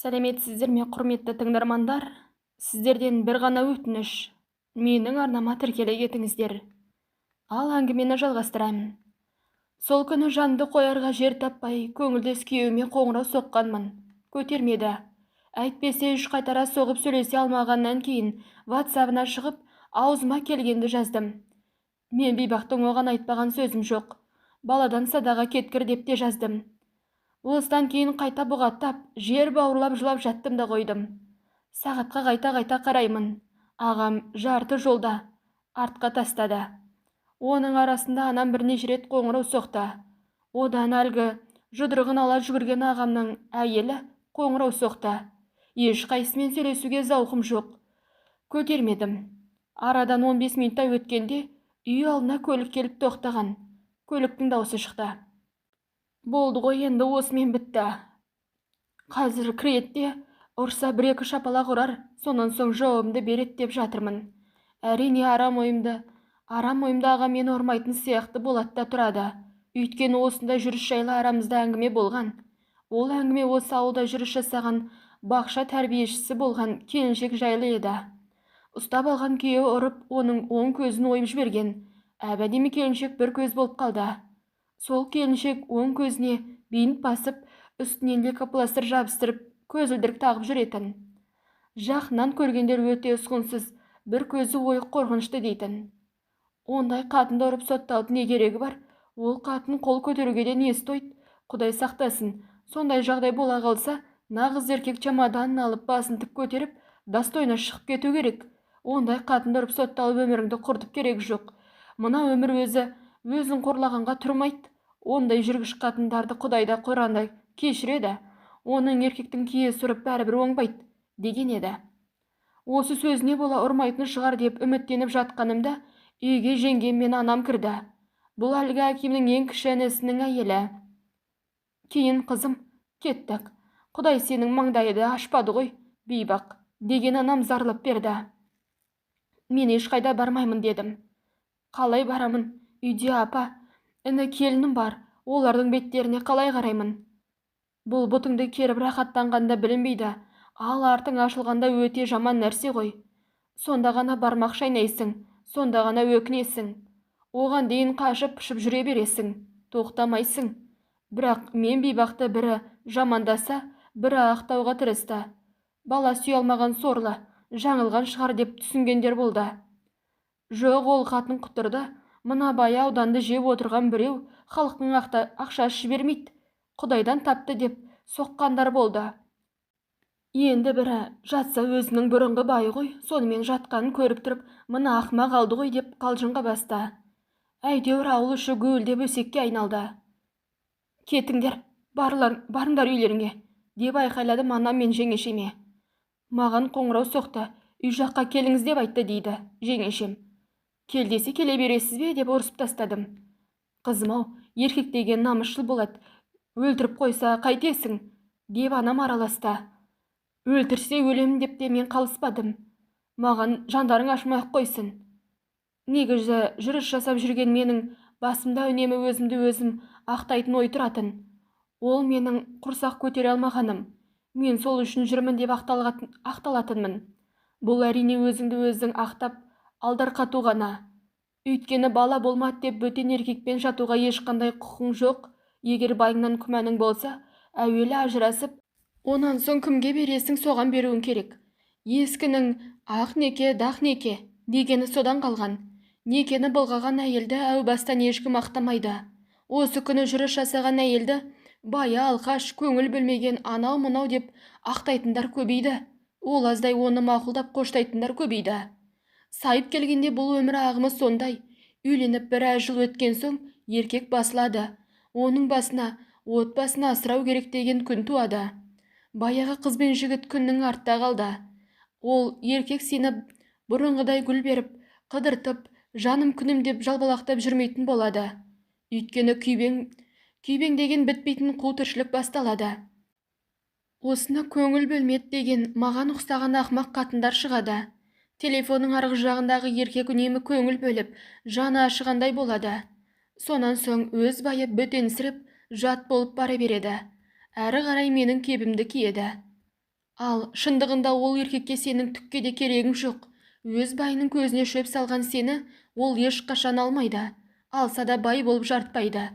Сәлеметсіздер ме, құрметті тыңдармандар? Сіздерден бір ғана өтініш. Менің арнама тіркеле кетіңіздер. Ал әңгімені жалғастырамын. Сол күні жанды қоярға жер таппай, көңілдес күйеуіме қоңырау соққанмын. Көтермеді. Әйтпесе үш қайтара соғып сөйлесе алмағаннан кейін WhatsApp-ына шығып, аузыма келгенді жаздым. Мен бейбақтың оған айтпаған сөзім жоқ. Баладан садаға кеткір деп те жаздым. Осыдан кейін қайта бұғаттап, жер бауырлап жылап жаттым да қойдым. Сағатқа қайта қараймын. Ағам жарты жолда артқа тастады. Оның арасында анам бірнеше рет қоңырау соқты. Одан әлгі жұдырығын ала жүгірген ағамның әйелі қоңырау соқты. Ешқайсымен сөйлесуге зауқым жоқ. Көтермедім. Арадан 15 минуттай өткенде үй алдына көлік келіп тоқтаған. Көліктің дауысы шықты. Болды ғой, енді осымен бітті. Қазір кіретте ұрса бір-екі шапалақ ұрар, сонан соң жауабымды берет деп жатырмын. Әрине арам ойымды аға мені ұрмайтын сияқты болады да тұрады. Өйткені осында жүріс жайлы арамызда әңгіме болған. Ол әңгіме осы ауылда жүріс жасаған бақша тәрбиешісі болған келіншек жайлы еді. Ұстап алған күйеуі ұрып, оның оң көзін ойып жіберген. Әбәдемі келіншек бір көз болып қалды. Сол келіншек оң көзіне бейінт басып, үстінен лейкопластыр жабыстырып, көзілдірік тағып жүретін. Жақынан көргендер өте ұсқынсыз, бір көзі ойық қорқынышты дейтін. Ондай қатынды ұрып сотталып не керегі бар? Ол қатын қол көтеруге де несі тойды? Құдай сақтасын. Сондай жағдай бола қалса, нағыз еркек чемоданын алып басын тік көтеріп, достойна шығып кету керек. Ондай қатынды ұрып сотталып өміріңді құртып керегі жоқ. Мына өмір өзін қорлағанға тұрмайды. Ондай жүргіш қатындарды Құдайда Құранда кешіреді. Оның еркектің киесі ұрып бәрібір оңбайды деген еді. Осы сөзіне бола ұрмайтын шығар деп үміттеніп жатқанымда үйге жеңгем мен анам кірді. Бұл әлгі әкемнің ең кіші інісінің әйелі. Кейін қызым, кеттік. Құдай сенің маңдайды ашпады ғой, бейбақ, деген анам зарлап берді. Мен ешқайда бармаймын дедім. Қалай барамын? Үйде апа, іні келінім бар. Олардың беттеріне қалай қараймын? Бұл бұтыңды керіп рахаттанғанда білінбейді. Ал артың ашылғанда өте жаман нәрсе ғой. Сонда ғана бармақ шайнайсың, сонда ғана өкінесің. Оған дейін қашып-пышып жүре бересің, тоқтамайсың. Бірақ мен бейбақты бірі жамандаса, бірі ақтауға тырысты. Бала сүйе алмаған сорлы, жаңылған шығар деп түсінгендер болды. Жоқ, ол қатын құтырды. Мына бай ауданды жеп отырған біреу халықтың ақшасы жібермейді. Құдайдан тапты деп соққандар болды. Енді бірі жатса өзінің бұрынғы байы ғой, сонымен жатқанын көріп тұрып, мына ақымақ алды ғой деп қалжыңға басты. Әйтеуір ауыл іші гуілдеп өсекке айналды. Кетіңдер, барыңдар үйлеріңе, деп айқайладым анам мен жеңешеме. Маған қоңырау соқты, үй жаққа келіңіз деп айтты дейді жеңешем. Кел десе келе бересіз бе деп ұрысып тастадым. Қызым-ау, еркек деген намысшыл болады, өлтіріп қойса қайтесің, деп анам араласты. Өлтірсе өлемін деп те мен қалыспадым. Маған жандарың ашмай қойсын. Негізі жүріс жасап жүрген менің басымда үнемі өзімді өзім ақтайтын ой тұратын. Ол менің құрсақ көтере алмағаным. Мен сол үшін жүрмін деп ақталатынмын. Бұл әрине өзіңді өзің ақтап алдарқату ғана. Өйткені бала болмады деп бөтен еркекпен жатуға ешқандай құқың жоқ. Егер байыңнан күмәнің болса, әуелі ажырасып, онан соң кімге бересің соған беруің керек. Ескінің ақ неке, дақ неке дегені содан қалған. Некені былғаған әйелді әу бастан ешкім ақтамайды. Осы күні жүріс жасаған әйелді байы алқаш, көңіл бөлмеген анау-мынау деп ақтайтындар көбейді. Ол аздай оны мақұлдап қоштайтындар көбейді. Сайып келгенде бұл өмір ағымы сондай. Үйленіп біраз жыл өткен соң еркек басылады. Оның басына, отбасына асырау керек деген күн туады. Баяғы қыз бен жігіт күннің артта қалды. Ол еркек сені бұрынғыдай гүл беріп, қыдыртып, жаным күнім деп жалбалақтап жүрмейтін болады. Өйткені күйбең деген бітпейтін қу тіршілік басталады. Осыны көңіл бөлмет деген маған ұқсаған ақымақ қатындар шығады. Телефонның арғы жағындағы еркек үнемі көңіл бөліп, жаны ашығандай болады. Сонан соң өз байы бөтенсіріп, жат болып бара береді. Әрі қарай менің кебімді киеді. Ал шындығында ол еркекке сенің түкке де керегің жоқ. Өз байының көзіне шөп салған сені ол ешқашан алмайды. Алса да бай болып жарытпайды.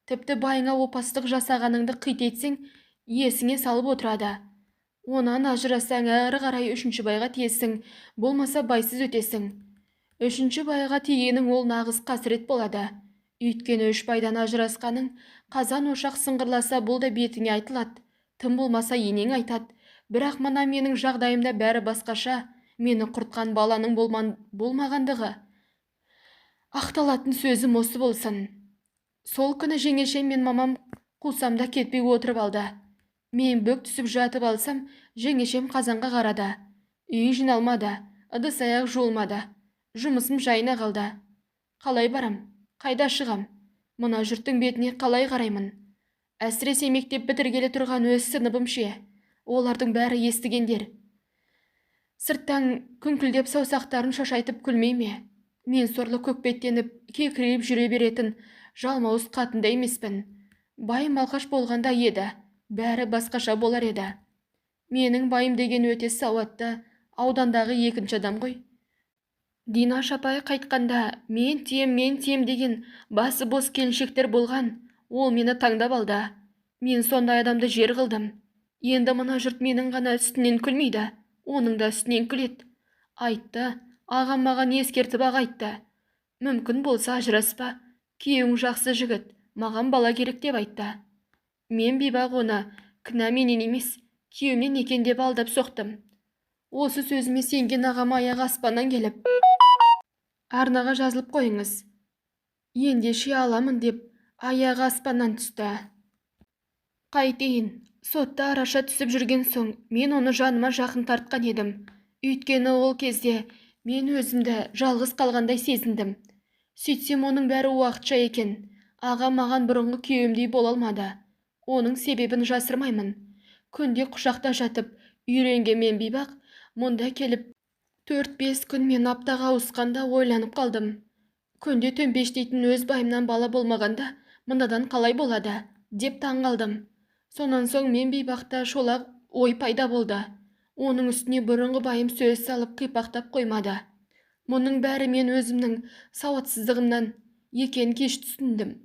Тіпті байыңа опастық жасағаныңды қит етсең, есіңе салып отырады. Онан ажырасаң әрі қарай үшінші байға тиесің, болмаса байсыз өтесің. Үшінші байға тигенің ол нағыз қасірет болады. Үйткені үш байдан ажырасқаның, қазан ошақ сыңғырласа бұл да бетіңе айтылады. Тым болмаса енең айтады. Бірақ мына менің жағдайымда бәрі басқаша. Мені құртқан баланың болмағандығы. Ақталатын сөзім осы болсын. Сол күні жеңешем мен мамам қусамда кетпей отырып алды. Мен бүк түсіп жатып алсам, жеңешем қазанға қарады. Үй жиналмады, ыдыс аяқ жуылмады. Жұмысым жайына қалды. Қалай барам? Қайда шығам? Мына жұрттың бетіне қалай қараймын? Әсіресе мектеп бітіргелі тұрған өз сыныбым ше. Олардың бәрі естігендер. Сырттан күңкілдеп саусақтарын шашайтып күлмей ме? Мен сорлы көкбеттеніп, кекірейіп жүре беретін жалмауыз қатында емеспін. Байым алқаш болғанда еді, бәрі басқаша болар еді. Менің байым деген өте сауатты, аудандағы екінші адам ғой. Дина шапай қайтқанда мен тием деген басы бос келіншектер болған. Ол мені таңдап алды. Мен сондай адамды жер қылдым. Енді мына жұрт менің ғана үстінен күлмейді, оның да үстінен күледі. Айтты, ағам маған ескертіп ақ айтты. Мүмкін болса ажыраспа, күйеуің жақсы жігіт, маған бала керек деп айтты. Мен бейбақ оны кінә менен емес, күйеуімнен екен деп алдап соқтым. Осы сөзіме сенген ағам аяғы аспаннан келіп, арнаға жазылып қойыңыз, ендеше аламын деп аяғы аспаннан түсті. Қайтейін, сотта араша түсіп жүрген соң мен оны жаныма жақын тартқан едім. Үйткені ол кезде мен өзімді жалғыз қалғандай сезіндім. Сөйтсем оның бәрі уақытша екен. Аға маған бұрынғы күйеуімдей бола алмады. Оның себебін жасырмаймын. Күнде құшақта жатып үйренген мен бейбақ, мұнда келіп 4-5 күн мен аптаға ауысқанда ойланып қалдым. Күнде төмпештейтін өз байымнан бала болмағанда мынадан қалай болады деп таңғалдым. Сонан соң мен бейбақта шолақ ой пайда болды. Оның үстіне бұрынғы байым сөз салып қипақтап қоймады. Мұның бәрі мен өзімнің сауатсыздығымнан екен кеш түсіндім.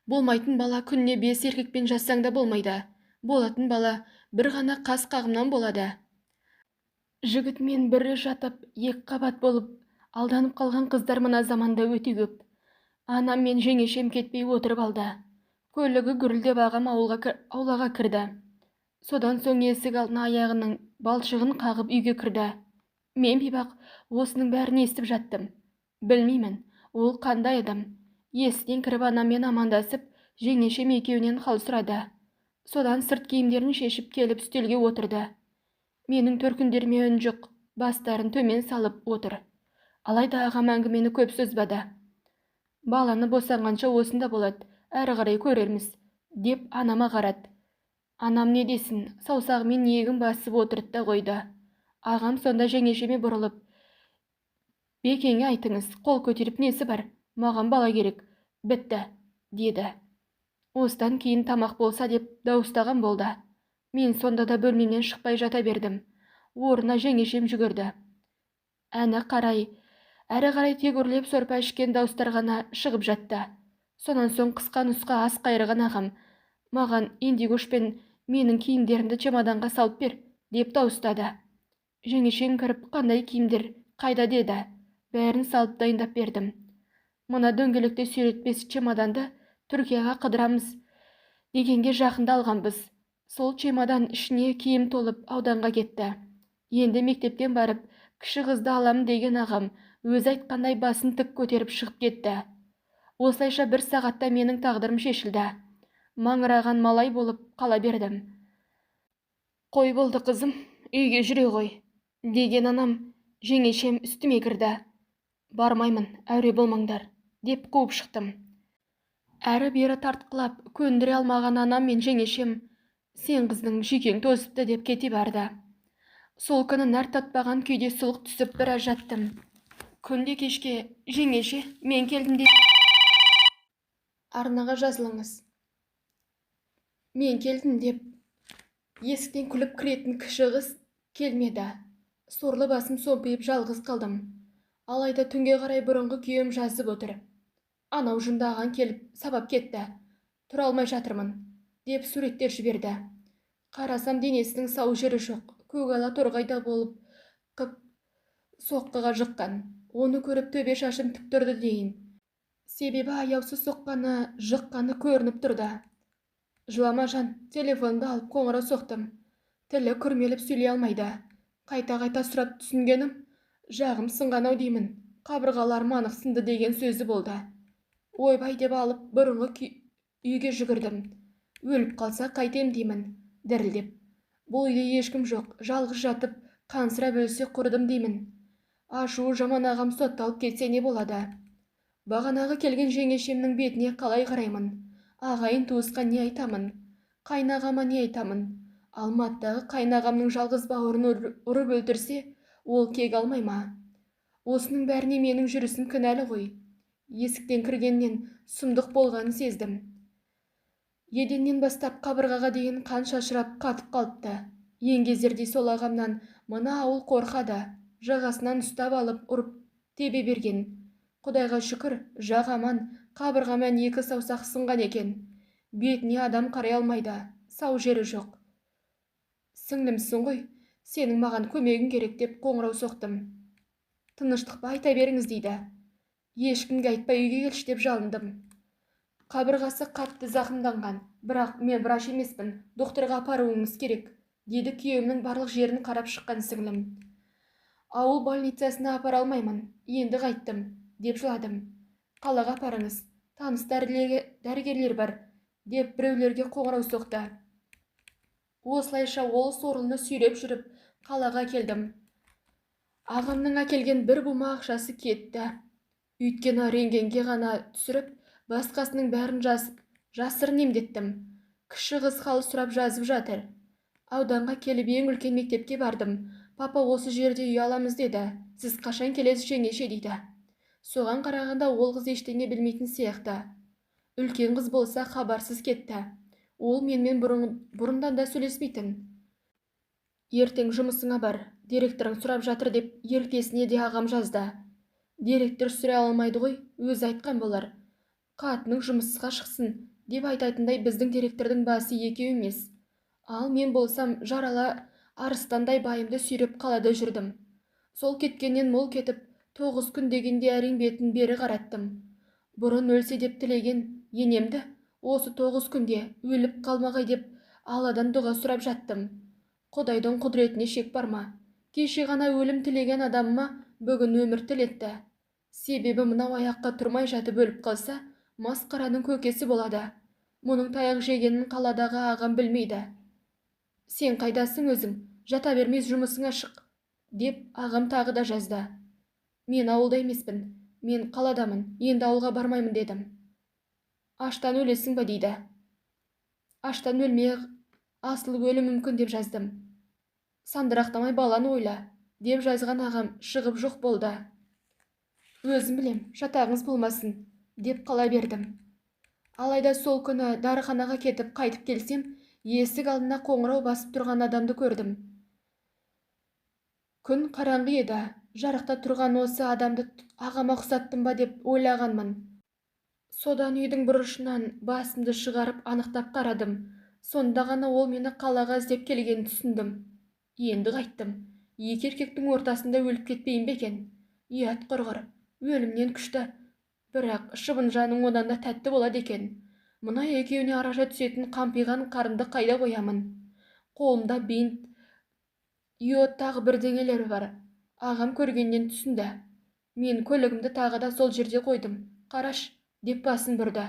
Болмайтын бала күніне 5 еркекпен жазсаң да болмайды. Болатын бала бір ғана қас қағымнан болады. Жігіт мен бірі жатып, екі қабат болып, алданып қалған қыздар мына заманда өте көп. Анам мен жеңешем кетпей отырып алды. Көлігі гүрілдеп ағам аулаға кірді. Содан соң есік алдына аяғының балшығын қағып үйге кірді. Мен бейбақ осының бәрін естіп жаттым. Білмеймін, ол қандай адам. Есіктен кіріп анаммен амандасып, жеңешем екеуінен хал сұрады. Содан сырт киімдерін шешіп келіп үстелге отырды. Менің төркіндеріме үн жоқ, бастарын төмен салып отыр. Алайда ағам әңгімені көп созбады. Баланы босанғанша осында болады, әрі қарай көрерміз, деп анама қарады. Анам не десін, саусағымен иегін басып отырды да қойды. Ағам сонда жеңешеме бұрылып, бекеңе айтыңыз, қол көтеріп несі бар, маған бала керек, бітті, деді. Осыдан кейін тамақ болса деп дауыстаған болды. Мен сонда да бөлмемнен шықпай жата бердім. Орнына жеңешем жүгірді. Әрі қарай тегірлеп сорпа ішкен дауыстар ғана шығып жатты. Сонан соң қысқа нұсқа ас қайырған ағам маған индигошпен менің киімдерімді чемоданға салып бер, деп дауыстады. Жеңешем кіріп, қандай киімдер, қайда деді. Бәрін салып дайындап бердім. Мына дөңгелекте сүйретпес чемоданды Түркияға қыдырамыз дегенге жақында алғанбыз. Сол чемодан ішіне киім толып ауданға кетті. Енді мектептен барып, кіші қызды аламын деген ағам өзі айтқандай басын тік көтеріп шығып кетті. Осылайша 1 сағатта менің тағдырым шешілді. Маңыраған малай болып қала бердім. Қой болды қызым, үйге жүре ғой, деген анам жеңешем үстіме кірді. Бармаймын, әуре болмаңдар, деп қуып шықтым. Әрі бері тартқылап көндіре алмаған анам мен жеңешем сен қыздың жүйкең тозыпты деп кете барды. Сол күні нәр татпаған күйде сұлық түсіп біраз жаттым. Күнде кешке жеңеше мен келдім деп арнаға жазылыңыз. Мен келдім деп есіктен күліп кіретін кіші қыз келмеді. Сорлы басым сомпиып жалғыз қалдым. Алайда түнге қарай бұрынғы күйем жазып отыр. Анау жындаған келіп сабап кетті. Тұра алмай жатырмын, деп суреттер жіберді. Қарасам денесінің сау жері жоқ, көгала торғайда болып қып соққыға жыққан. Оны көріп төбе шашым тік тұрды дейін. Себебі аяусыз соққаны, жыққаны көрініп тұрды. Жылама жан, телефонды алып қоңырау соқтым. Тілі күрмеліп сөйлей алмайды. Қайта-қайта сұрап түсінгенім, жағым сынған-ау деймін. Қабырғаларым анық сынды деген сөзі болды. Ойбай деп алып бұрынғы үйге жүгірдім. Өліп қалса қайтем деймін, дірілдеп. Бұл үйде ешкім жоқ, жалғыз жатып, қансырап өлсе құрыдым деймін. Ашуы жаман ағам сотталып кетсе не болады? Бағанағы келген жеңешемнің бетіне қалай қараймын? Ағайын туысқан не айтамын? Қайнағама не айтамын? Алматыдағы қайнағамның жалғыз бауырын ұрып өлтірсе, ол кек алмай ма? Осының бәріне менің жүрісім кінәлі ғой. Есіктен кіргеннен сұмдық болғанын сездім. Еденнен бастап қабырғаға дейін қан шашырап қатып қалыпты. Еңгезердей сол ағамнан мына ауыл қорқады. Жағасынан ұстап алып ұрып тебе берген. Құдайға шүкір, жақ аман, қабырғамен 2 саусақ сынған екен. Бетіне адам қарай алмайды, сау жері жоқ. Сіңлімсің ғой, сенің маған көмегің керек деп қоңырау соқтым. Тыныштық па, айта беріңіз дейді. Ешкімге айтпай үйге келші деп жалындым. Қабырғасы қатты зақымданған, бірақ мен врач емеспін, докторға апаруыңыз керек, деді күйеуімнің барлық жерін қарап шыққан сіңлім. Ауыл больницасына апара алмаймын, енді қайттым, деп жыладым. Қалаға апарыңыз, таныс дәрігерлер бар, деп біреулерге қоңырау соқты. Осылайша ол сорлыны сүйреп жүріп, қалаға келдім. Ағамның әкелген бір бума ақшасы кетті. Үйткені рентгенге ғана түсіріп, басқасының бәрін жасырын емдеттім. Кіші қыз хал сұрап жазып жатыр. Ауданға келіп ең үлкен мектепке бардым. Папа осы жерде үй аламыз деді. Сіз қашан келесіз жеңеше дейді. Соған қарағанда ол қыз ештеңе білмейтін сияқты. Үлкен қыз болса хабарсыз кетті. Ол менімен бұрындан да сөйлеспейтін. Ертең жұмысыңа бар, директорың сұрап жатыр деп ертесіне де ағам жазды. Директор сүре алмайды ғой, өзі айтқан болар. Қатының жұмысқа шықсын деп айтатындай біздің директордың басы екеу емес. Ал мен болсам жарала арыстандай байымды сүйреп қалада жүрдім. Сол кеткеннен мол кетіп, 9 күн дегенде әрең бетін бері қараттым. Бұрын өлсе деп тілеген енемді осы 9 күнде өліп қалмағай деп Алладан дұға сұрап жаттым. Құдайдың құдіретіне шек бар ма? Кеше ғана өлім тілеген адамыма бүгін өмір тілетті. Себебі мынау аяққа тұрмай жатып өліп қалса, масқараның көкесі болады. Мұның таяқ жегенін қаладағы ағам білмейді. Сен қайдасың өзің? Жата бермес жұмысыңа шық, деп ағам тағы да жазды. Мен ауылда емеспін, мен қаладамын, енді ауылға бармаймын дедім. Аштан өлесің ба дейді. Аштан өлмей асыл өлі мүмкін деп жаздым. Сандырақтамай баланы ойла, деп жазған ағам шығып жоқ болды. Өзім білем, жатағыңыз болмасын, деп қала бердім. Алайда сол күні дәріханаға кетіп қайтып келсем, есік алдына қоңырау басып тұрған адамды көрдім. Күн қараңғы еді, жарықта тұрған осы адамды ағама ұқсаттым ба деп ойлағанмын. Содан үйдің бұрышынан басымды шығарып анықтап қарадым. Сонда ғана ол мені қалаға іздеп келгенін түсіндім. Енді қайттым. Екі еркектің ортасында өліп кетпейін бе екен? Ұят құрғыр, өлімнен күшті. Бірақ шыбын жаның одан да тәтті болады екен. Мына екеуіне араша түсетін қампиған қарынды қайда қоямын? Қолымда бинт, иот тағы бірдеңелер бар. Ағам көргеннен түсінді. Мен көлігімді тағы да сол жерде қойдым. Қараш, деп басын бұрды.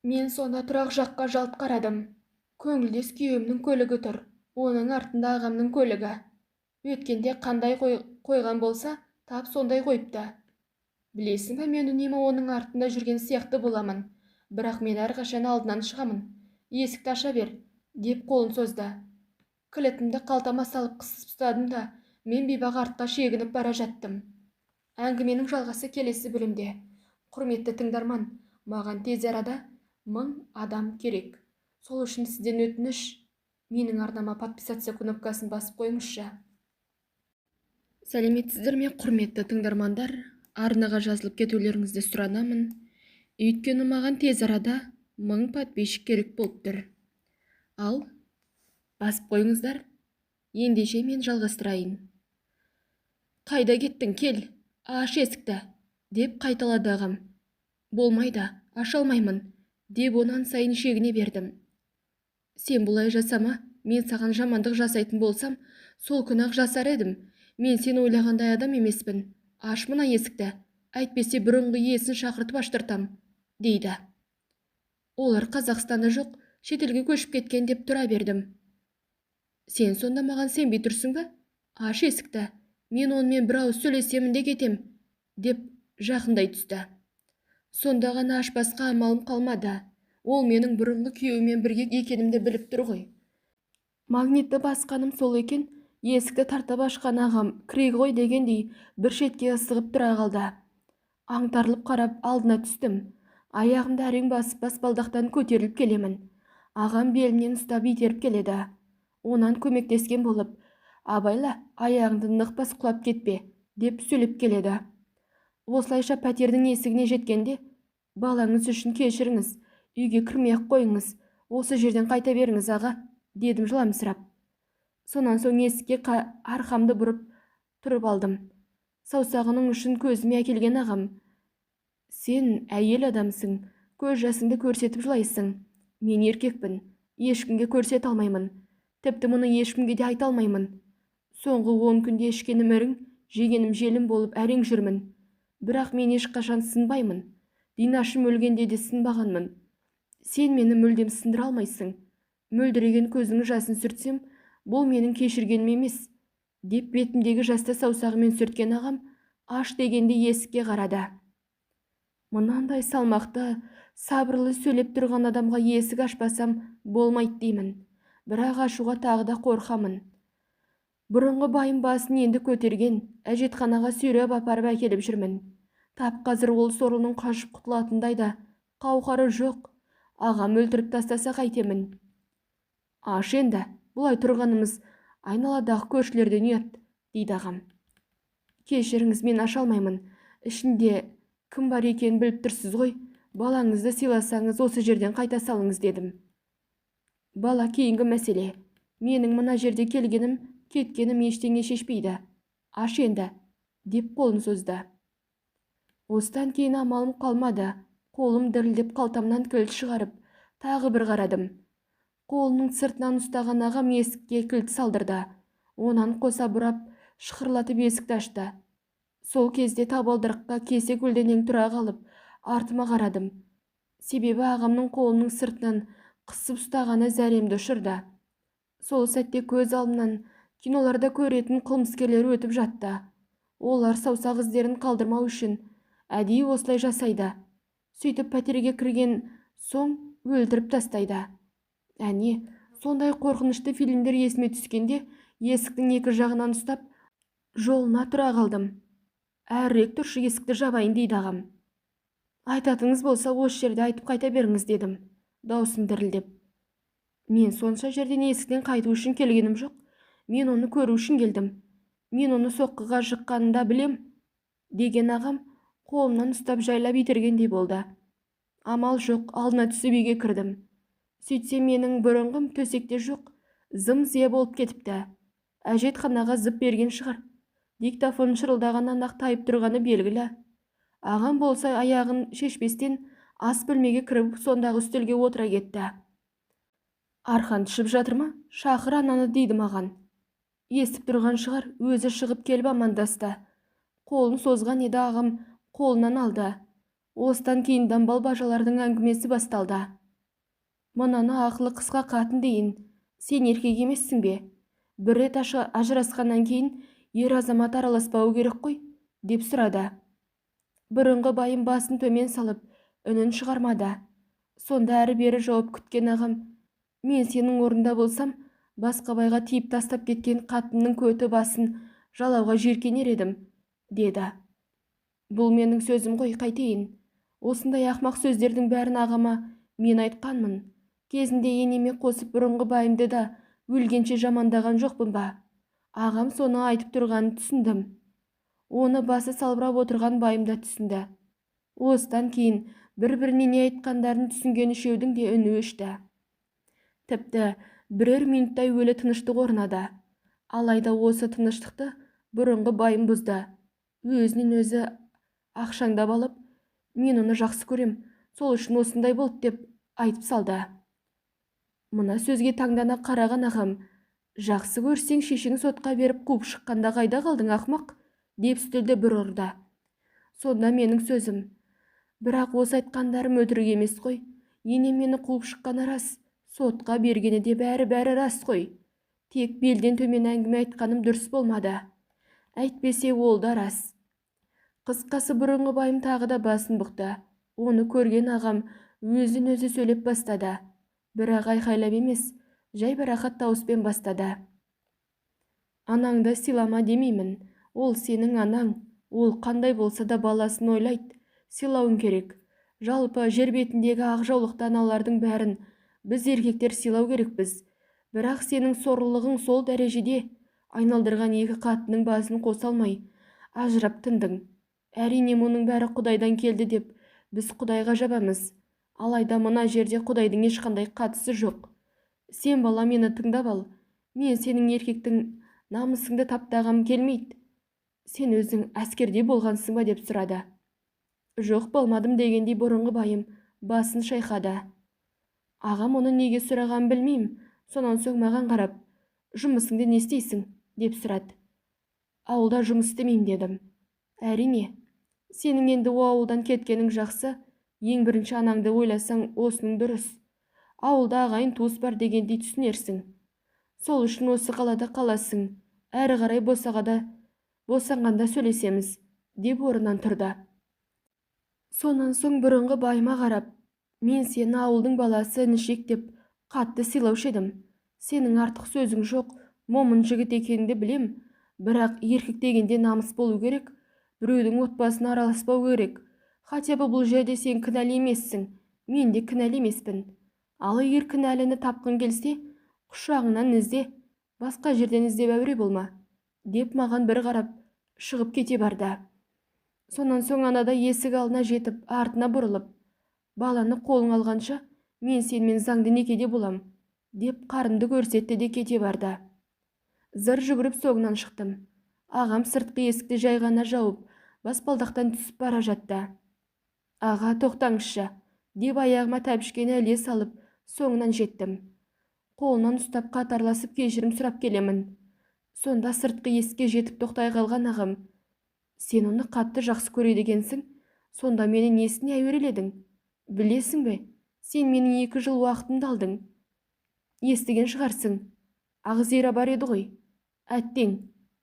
Мен сонда тұрақ жаққа жалт қарадым. Көңілдес күйеуімнің көлігі тұр. Оның артында ағамның көлігі. Өткенде қандай қойған болса, тап сондай қойыпты. Білесің бе, мен үнемі оның артында жүрген сияқты боламын. Бірақ мен әрқашан алдынан шығамын. Есікті аша бер, деп қолын созды. Кілітімді қалтама салып қысып ұстадым да, мен бейбақ артқа шегініп бара жаттым. Әңгіменің жалғасы келесі бөлімде. Құрметті тыңдарман, маған тез арада 1000 адам керек. Сол үшін сізден өтініш, Менің арнама подписаться кнопкасын басып қойыңызшы. Сәлеметсіздер ме, құрметті тыңдармандар? Арнаға жазылып кетулеріңізді сұранамын. Өйткені маған тез арада 1000 подписчик керек болып тұр. Ал басып қойыңыздар. Ендеше мен жалғастырайын. Қайда кеттің, кел, аш есікті, деп қайталады ағам. Болмайды, аша алмаймын, деп онан сайын шегіне бердім. Сен бұлай жасама, мен саған жамандық жасайтын болсам, сол күні-ақ жасар едім. Мен сен ойлағандай адам емеспін. Аш мына есікті, әйтпесе бұрынғы иесін шақыртып аштыртам, дейді. Олар Қазақстанда жоқ, шетелге көшіп кеткен деп тұра бердім. Сен сонда маған сенбей тұрсың ба? Аш есікті, мен онымен бір ауыз сөйлесемін де кетем, деп жақындай түсті. Сонда ғана ашпасқа амалым қалмады. Ол менің бұрынғы күйеуімен бірге екенімді біліп тұр ғой. Магнитті басқаным сол екен, есікті тартып ашқан ағам кіре ғой дегендей бір шетке ысығып тұра қалды. Аңтарылып қарап алдына түстім. Аяғымды әрең басып баспалдақтан көтеріліп келемін. Ағам белімнен ұстап итеріп келеді. Онан көмектескен болып, абайла, аяғыңды нық бас, құлап кетпе, деп сөйлеп келеді. Осылайша пәтердің есігіне жеткенде, балаңыз үшін кешіріңіз, үйге кірмей-ақ қойыңыз, осы жерден қайта беріңіз, аға, дедім жыламсырап. Сонан соң есікке арқамды бұрып тұрып алдым. Саусағының үшін көзіме әкелген ағам: сен әйел адамсың, көз жасыңды көрсетіп жылайсың. Мен еркекпін, ешкімге көрсете алмаймын. Тіпті мұны ешкімге де айта алмаймын. Соңғы 10 күнде ішкенім ірің, жегенім желім болып әрең жүрмін. Бірақ мен ешқашан сынбаймын. Динашым өлгенде де сынбағанмын. Сен мені мүлдем сындыра алмайсың. Мөлдіреген көзінің жасын сүртсем, бұл менің кешіргенім емес, деп бетімдегі жасты саусағымен сүрткен ағам аш дегенде есікке қарады. Мынандай салмақты, сабырлы сөйлеп тұрған адамға есік ашпасам болмайды деймін. Бірақ ашуға тағы да қорқамын. Бұрынғы байым басын енді көтерген, әжетханаға сүйреп апарып әкеліп жүрмін. Тап қазір ол сорлының қашып құтылатындай да қауқары жоқ. Ағам өлтіріп тастаса қайтемін. Аш енді, бұлай тұрғанымыз айналадағы көршілерден ұят, дейді ағам. Кешіріңіз, мен аша алмаймын. Ішінде кім бар екенін біліп тұрсыз ғой. Балаңызды сыйласаңыз осы жерден қайта салыңыз, дедім. Бала кейінгі мәселе. Менің мына жерде келгенім, кеткенім ештеңе шешпейді. Аш енді, деп қолын созды. Осыдан кейін амалым қалмады. Қолым дірілдеп қалтамнан кілт шығарып, тағы бір қарадым. Қолының сыртынан ұстаған ағам есікке кілт салдырды. Онан қоса бұрап, шықырлатып есікті ашты. Сол кезде табалдырыққа кесе көлденең тұра қалып, артыма қарадым. Себебі ағамның қолының сыртынан қысып ұстағаны зәремді ұшырды. Сол сәтте көз алдымнан киноларда көретін қылмыскерлер өтіп жатты. Олар саусақ іздерін қалдырмау үшін әдейі осылай жасайды. Сөйтіп пәтерге кірген соң өлтіріп тастайды. Әне, сондай қорқынышты фильмдер есіме түскенде, есіктің екі жағынан ұстап, жолына тұра қалдым. Әрірек тұршы, есікті жабайын, дейді ағам. Айтатыңыз болса, осы жерде айтып қайта беріңіз, дедім, даусым дірілдеп. Мен сонша жерден есіктен қайту үшін келгенім жоқ. Мен оны көру үшін келдім. Мен оны соққыға жыққанында білем, деген ағам қолымнан ұстап жайлап itергендей болды. Амал жоқ, алдына түсіп үйге кірдім. Сөйтсе менің бұрынғым төсекте жоқ, зым-зия болып кетіпті. Әжетханаға зып берген шығар. Диктофон шырылдағаннан ақ тайып тұрғаны белгілі. Ағам болса аяғын шешпестен ас бөлмеге кіріп, сондағы үстелге отыра кетті. Арқан түшіп жатыр ма? Шақыр ананы, дейді маған. Естіп тұрған шығар, өзі шығып келіп амандасты. Қолын созған еді, ағам қолынан алды. Осыдан кейін дамбал бажалардың әңгімесі басталды. Мынаны ақылы қысқа қатын дейін, сен еркек емессің бе? Бір рет ажырасқаннан кейін ер азамат араласпауы керек қой, деп сұрады. Бұрынғы байым басын төмен салып, үнін шығармады. Сонда әрі-бері жауап күткен ағам: мен сенің орында болсам, басқа байға тиіп тастап кеткен қатынның көті басын жалауға жиіркенер едім, деді. Бұл менің сөзім ғой, қайтейін. Осындай ақмақ сөздердің бәрін ағама мен айтқанмын. Кезінде енеме қосып бұрынғы байымды да өлгенше жамандаған жоқпын ба? Ағам соны айтып тұрғанын түсіндім. Оны басы салбырап отырған байымда түсінді. Осыдан кейін бір-біріне не айтқандарын түсінген үшеудің де үні өшті. Тіпті бірер минуттай өлі тыныштық орнады. Алайда осы тыныштықты бұрынғы байым бұзды. Өзінен өзі ақшаңдап алып, мен оны жақсы көрем, сол үшін осындай болды деп айтып салды. Мына сөзге таңдана қараған ағам, жақсы көрсең шешең сотқа беріп қуып шыққанда қайда қалдың ақмақ, деп үстелде бір ұрды. Сонда менің сөзім, бірақ осы айтқандарым өтірік емес қой, енем мені қуып шыққаны рас, сотқа бергені де бәрі рас қой. Тек белден төмен әңгіме айтқаным дұрыс болмады. Әйтпесе ол да рас. Қысқасы бұрынғы байым тағы да басын бұқты. Оны көрген ағам өзін өзі сөйлеп бастады. Бірақ айқайлап емес, жай бір рахат дауыспен бастады. Анаңды сыйлама демеймін. Ол сенің анаң. Ол қандай болса да баласын ойлайды. Сыйлауың керек. Жалпы жер бетіндегі ақ жаулықты аналардың бәрін біз еркектер сыйлау керекпіз. Бірақ сенің сорлылығың сол дәрежеде, айналдырған екі қатының басын қоса алмай ажырап тындың. Әрине мұның бәрі Құдайдан келді деп біз Құдайға жабамыз. Алайда мына жерде Құдайдың ешқандай қатысы жоқ. Сен бала мені тыңдап ал. Мен сенің еркектің намысыңды таптағым келмейді. Сен өзің әскерде болғансың ба деп сұрады. Жоқ, болмадым дегендей бұрынғы байым басын шайқады. Ағам оны неге сұраған білмеймін. Сонан соң маған қарап, жұмысыңды не істейсің деп сұрады. Ауылда жұмыс істемеймін дедім. Әрине, сенің енді о ауылдан кеткенің жақсы. Ең бірінші анаңды ойласаң осының дұрыс. Ауылда ағайын туыс бар дегендей түсінерсің. Сол үшін осы қалада қаласың. Әрі қарай босанғанда сөйлесеміз, деп орнынан тұрды. Сонан соң бұрынғы байыма қарап, мен сені ауылдың баласы інішек деп қатты сыйлаушы едім. Сенің артық сөзің жоқ, момын жігіт екеніңді білем, бірақ еркек дегенде намыс болу керек, біреудің отбасына араласпау керек. Хотя бұл жерде сен кінәлі емессің, мен де кінәлі емеспін. Ал егер кінәліні тапқың келсе, құшағыңнан ізде, басқа жерден іздеп әуре болма, деп маған бір қарап шығып кете барды. Сонан соң анада есік алдына жетіп, артына бұрылып, баланы қолың алғанша, мен сенімен заңды некеде болам, деп қарынды көрсетті де кете барды. Зыр жүгіріп соңынан шықтым. Ағам сыртқы есікті жай ғана жауып, баспалдақтан түсіп бара жатты. Аға, тоқтаңызшы, деп аяғыма тәпішкені іле салып, соңынан жеттім. Қолынан ұстап қатарласып кешірім сұрап келемін. Сонда сыртқы есікке жетіп тоқтай қалған ағам, сен оны қатты жақсы көреді екенсің, сонда мені несіне әуеледің? Білесің бе, сен менің 2 жыл уақытымды алдың. Естіген шығарсың, Ағзира бар еді ғой, әттең,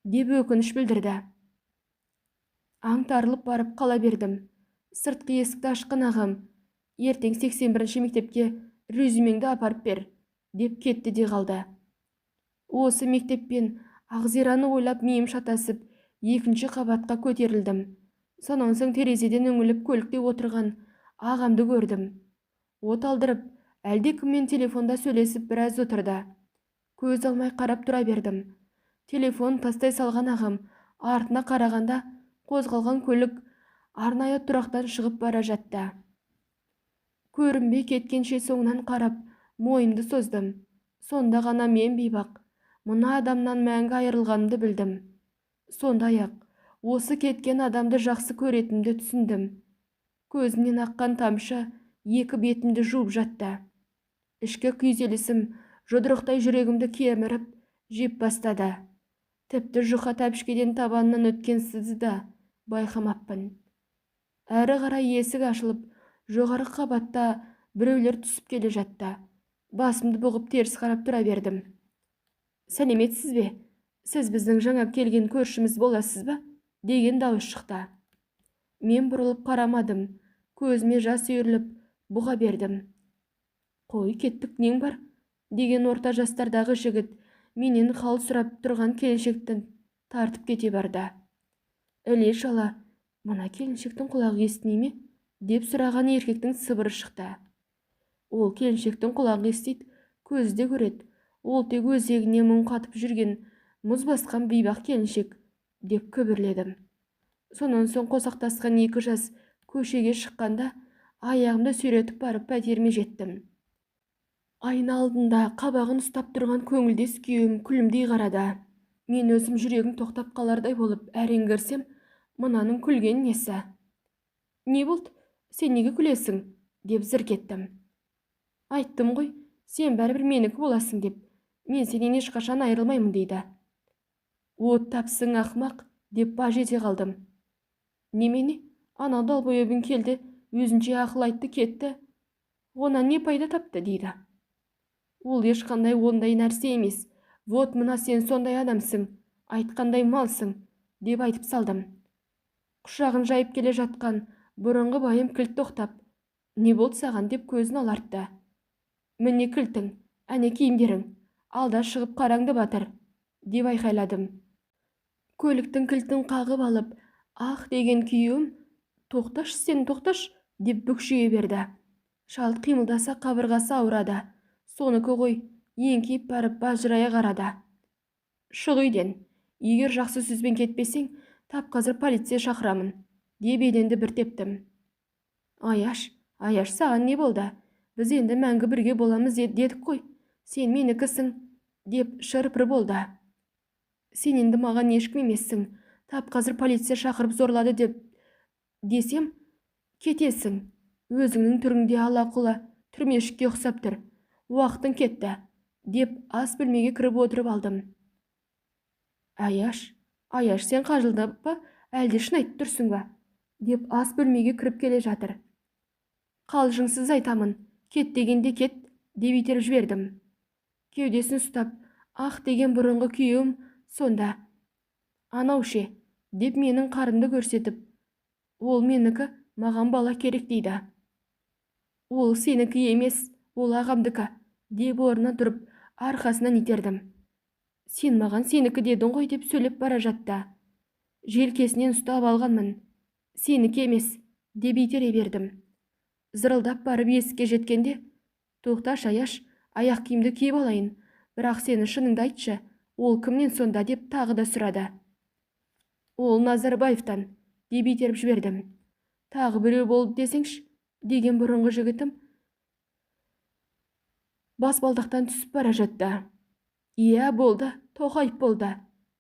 деп өкініш білдірді. Аңтарылып барып қала бердім. Сыртқы есікті ашқан ағам, ертең 81-ші мектепке резюмеңді апарып бер, деп кетті де қалды. Осы мектеппен Ағзираны ойлап миым шатасып, 2-ші қабатқа көтерілдім. Сонан соң терезеден үңіліп көлікте отырған ағамды көрдім. От алдырып, әлде кіммен телефонда сөйлесіп біраз отырды. Көз алмай қарап тұра бердім. Телефон тастай салған ағам артына қарағанда қозғалған көлік арнайы тұрақтан шығып бара жатты. Көрінбей кеткенше соңынан қарап, мойымды создым. Сонда ғана мен бейбақ, мына адамнан мәңгі айырылғанымды білдім. Сондай-ақ, осы кеткен адамды жақсы көретінімді түсіндім. Көзімнен аққан тамшы 2 бетімді жуып жатты. Ішкі күйзелісім жұдырықтай жүрегімді кеміріп, жеп бастады. Тіпті жұқа тәпішкеден табанынан өткен сызды да байқамаппын. Әрі қарай есік ашылып, жоғары қабатта біреулер түсіп келе жатты. Басымды бұғып теріс қарап тұра бердім. Сәлеметсіз бе? Сіз біздің жаңа келген көршіміз боласыз ба? Деген дауыс шықты. Мен бұрылып қарамадым. Көзіме жас үйіріліп, бұға бердім. Қой, кеттік, нең бар? Деген орта жастардағы жігіт менен хал сұрап тұрған келіншектен тартып кете барды. Іле шала, мына келіншектің құлағы естімей ме? Деп сұраған еркектің сыбыры шықты. Ол келіншектің құлағы естиді, көзі де көреді. Ол тек өзегіне мұң қатып жүрген мұз басқан бейбақ келіншек деп күбірледім. Сонан соң қосақтасқан 2 жас көшеге шыққанда аяғымды сүйретіп барып пәтеріме жеттім. Айна алдында қабағын ұстап тұрған көңілдес күйеуім күлімдей қарады. Мен өзім жүрегім тоқтап қалардай болып әрең кірсем, мынаның күлген несі? Не болды? Сен неге күлесің? Деп зірк еттім. Айттым ғой, сен бәрібір менікі боласың деп. Мен сенен ешқашан айырылмаймын дейді. От тапсың ақмақ деп баж ете қалдым. Немене? Ана далбойыбың келді, өзінше ақыл айтты кетті. Онан не пайда тапты дейді. Ол ешқандай ондай нәрсе емес. Вот мына сен сондай адамсың, айтқандай малсың, деп айтып салдым. Құшағын жайып келе жатқан бұрынғы байым кілт тоқтап, не болды саған деп көзін алартты. Міне кілтің, әне киімдерің, алда шығып қараңды батыр, деп айқайладым. Көліктің кілтін қағып алып, ах деген күйеуім, тоқташ сен тоқташ, деп бүкшие берді. Шалт қимылдаса қабырғасы ауырады. Соныкі ғой, еңкейіп барып бажырая қарады. Шық үйден, егер жақсы сөзбен кетпесең, тап қазір полиция шақырамын, деп еденді бір тептім. Аяш, саған не болды? Біз енді мәңгі бірге боламыз дедік қой. Сен менікісің, деп шырпыр болды. Сен енді маған ешкім емессің. Тап қазір полиция шақырып зорлады десем, кетесің. Өзіңнің түріңде ала-құла түрмешікке ұқсап тұр. Уақытың кетті, деп ас бөлмеге кіріп отырып алдым. Аяш, сен қажылдап па, әлде шын айтып тұрсың ба? Деп ас бөлмеге кіріп келе жатыр. Қалжыңсыз айтамын, кет дегенде кет, деп итеріп жібердім. Кеудесін ұстап, ақ деген бұрынғы күйеуім сонда. Анауше, деп менің қарымды көрсетіп, ол менікі, маған бала керек дейді. Ол сенікі емес, ол ағамдікі, деп орнына тұрып, арқасынан итердім. Сен маған сенікі дедің ғой деп сөйлеп бара жатты. Желкесінен ұстап алғанмын. Сенікі емес, деп итере бердім. Зырылдап барып есікке жеткенде, тоқташ Аяш, аяқ киімді киіп алайын, бірақ сені шыныңды айтшы, ол кімнен сонда деп тағы да сұрады. Ол Назарбаевтан, деп итеріп жібердім. Тағы біреу болды десеңші, деген бұрынғы жігітім баспалдақтан түсіп бара жатты. Иә болды, тоқайып болды,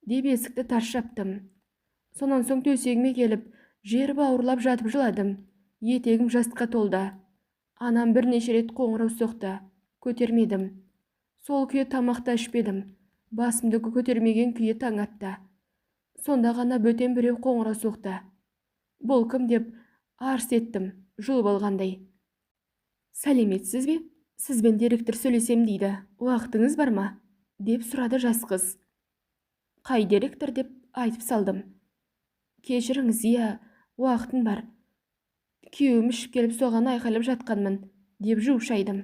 деп есікті тарс жаптым. Сонан соң төсегіме келіп, жер бауырлап жатып жыладым. Етегім жастыққа толды. Анам бірнеше рет қоңырау соқты, көтермедім. Сол күйі тамақта ішпедім. Басымды көтермеген күйі таң атты. Сонда ғана бөтен біреу қоңырау соқты. Бұл кім деп арс еттім, жұлып алғандай. Сәлеметсіз бе? Сізбен директор сөйлесем дейді. Уақытыңыз бар ма? Деп сұрады жас қыз. Қай директор деп айтып салдым. Кешіріңіз, иә, уақытың бар. Күйеуім ішіп келіп соған айқайлап жатқанмын, деп жуып шайдым.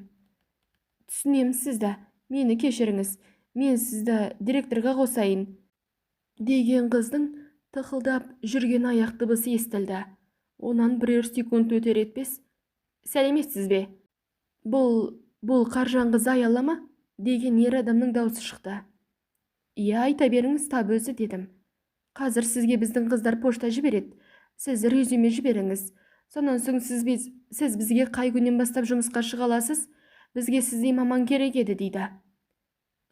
Түсінемін сізді, мені кешіріңіз, мен сізді директорға қосайын, деген қыздың тықылдап жүрген аяқ дыбысы естілді. Онан бірер секунд өтер етпес, сәлеметсіз бе? Бұл қаржан қыз аялама, деген ер адамның даусы шықты. Иә, айта беріңіз, тап өзі, дедім. Қазір сізге біздің қыздар пошта жібереді. Сіз резюме жіберіңіз. Сонан соң сіз бізге қай күннен бастап жұмысқа шыға аласыз? Бізге сіздей маман керек еді, дейді.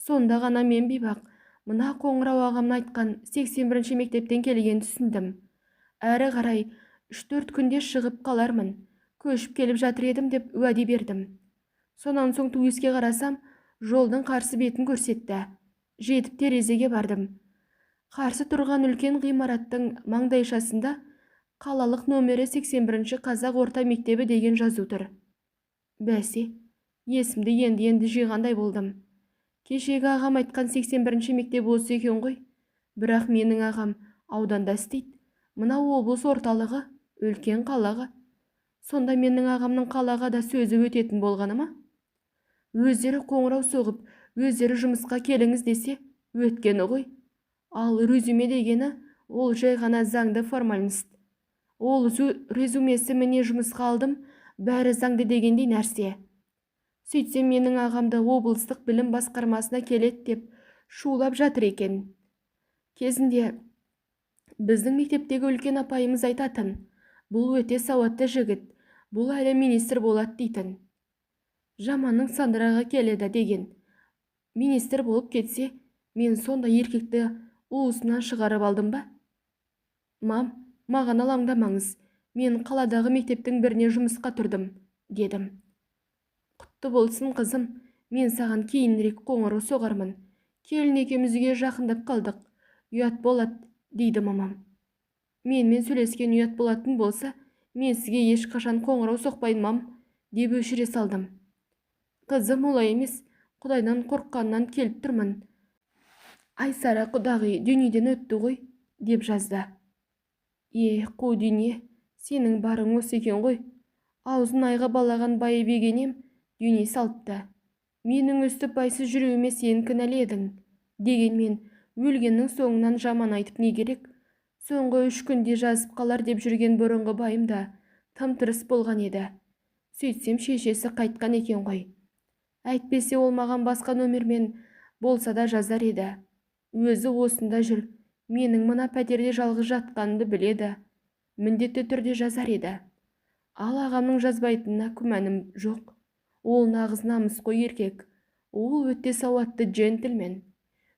Сонда ғана мен бейбақ, мына қоңырау ағамның айтқан 81-ші мектептен келген түсіндім. Әрі қарай 3-4 күнде шығып қалармын. Көшіп келіп жатыр едім деп уәде бердім. Сонан соң туыске қарасам, жолдың қарсы бетін көрсетті. Жетіп терезеге бардым. Қарсы тұрған үлкен ғимараттың маңдайшасында қалалық номері 81-ші қазақ орта мектебі деген жазу тұр. Бәсе, есімді енді жиғандай болдым. Кешегі ағам айтқан 81-ші мектеп осы екен ғой. Бірақ менің ағам ауданда істейді. Мына облыс орталығы, үлкен қалаға. Сонда менің ағамның қалаға да сөзі өтетін болғаны ма? Өздері қоңырау соғып, өздері жұмысқа келіңіз десе, өткені ғой. Ал резюме дегені, ол жай ғана заңды формальность. Ол резюмесі міне жұмысқа алдым, бәрі заңды дегендей нәрсе. Сөйтсем менің ағамды облыстық білім басқармасына келет деп шулап жатыр екен. Кезінде біздің мектептегі үлкен апайымыз айтатын, бұл өте сауатты жігіт, бұл әлі министр болады дейтін. Жаманның сандырағы келеді деген. Министр болып кетсе, мен сонда еркекті уысынан шығарып алдым ба? Мам, маған алаңдамаңыз, мен қаладағы мектептің біріне жұмысқа тұрдым, дедім. Құтты болсын қызым, мен саған кейінірек қоңырау соғармын. Келін екеумізге жақындап қалдық, ұят болады, дейді мамам. Менімен сөйлескен ұят болатын болса, мен сізге ешқашан қоңырау соқпайын мам, деп өшіре салдым. Қызым, олай емес, Құдайдан қорыққаннан келіп тұрмын. Айсара құдағи дүниеден өтті ғой, деп жазды. Қу дүние, сенің барың осы екен ғой. Аузын айға балаған байбегенем дүние салыпты. Менің өстіп байсыз жүруіме сен кінәлі едің. Дегенмен өлгеннің соңынан жаман айтып не керек? Соңғы 3 күнде жазып қалар деп жүрген бұрынғы байым да тым-тырыс болған еді. Сөйтсем шешесі қайтқан екен ғой. Әйтпесе ол маған басқа нөмермен болса да жазар еді. Өзі осында жүр, менің мына пәтерде жалғыз жатқанымды біледі. Міндетті түрде жазар еді. Ал ағамның жазбайтынына күмәнім жоқ. Ол нағыз намысқой еркек. Ол өте сауатты джентльмен.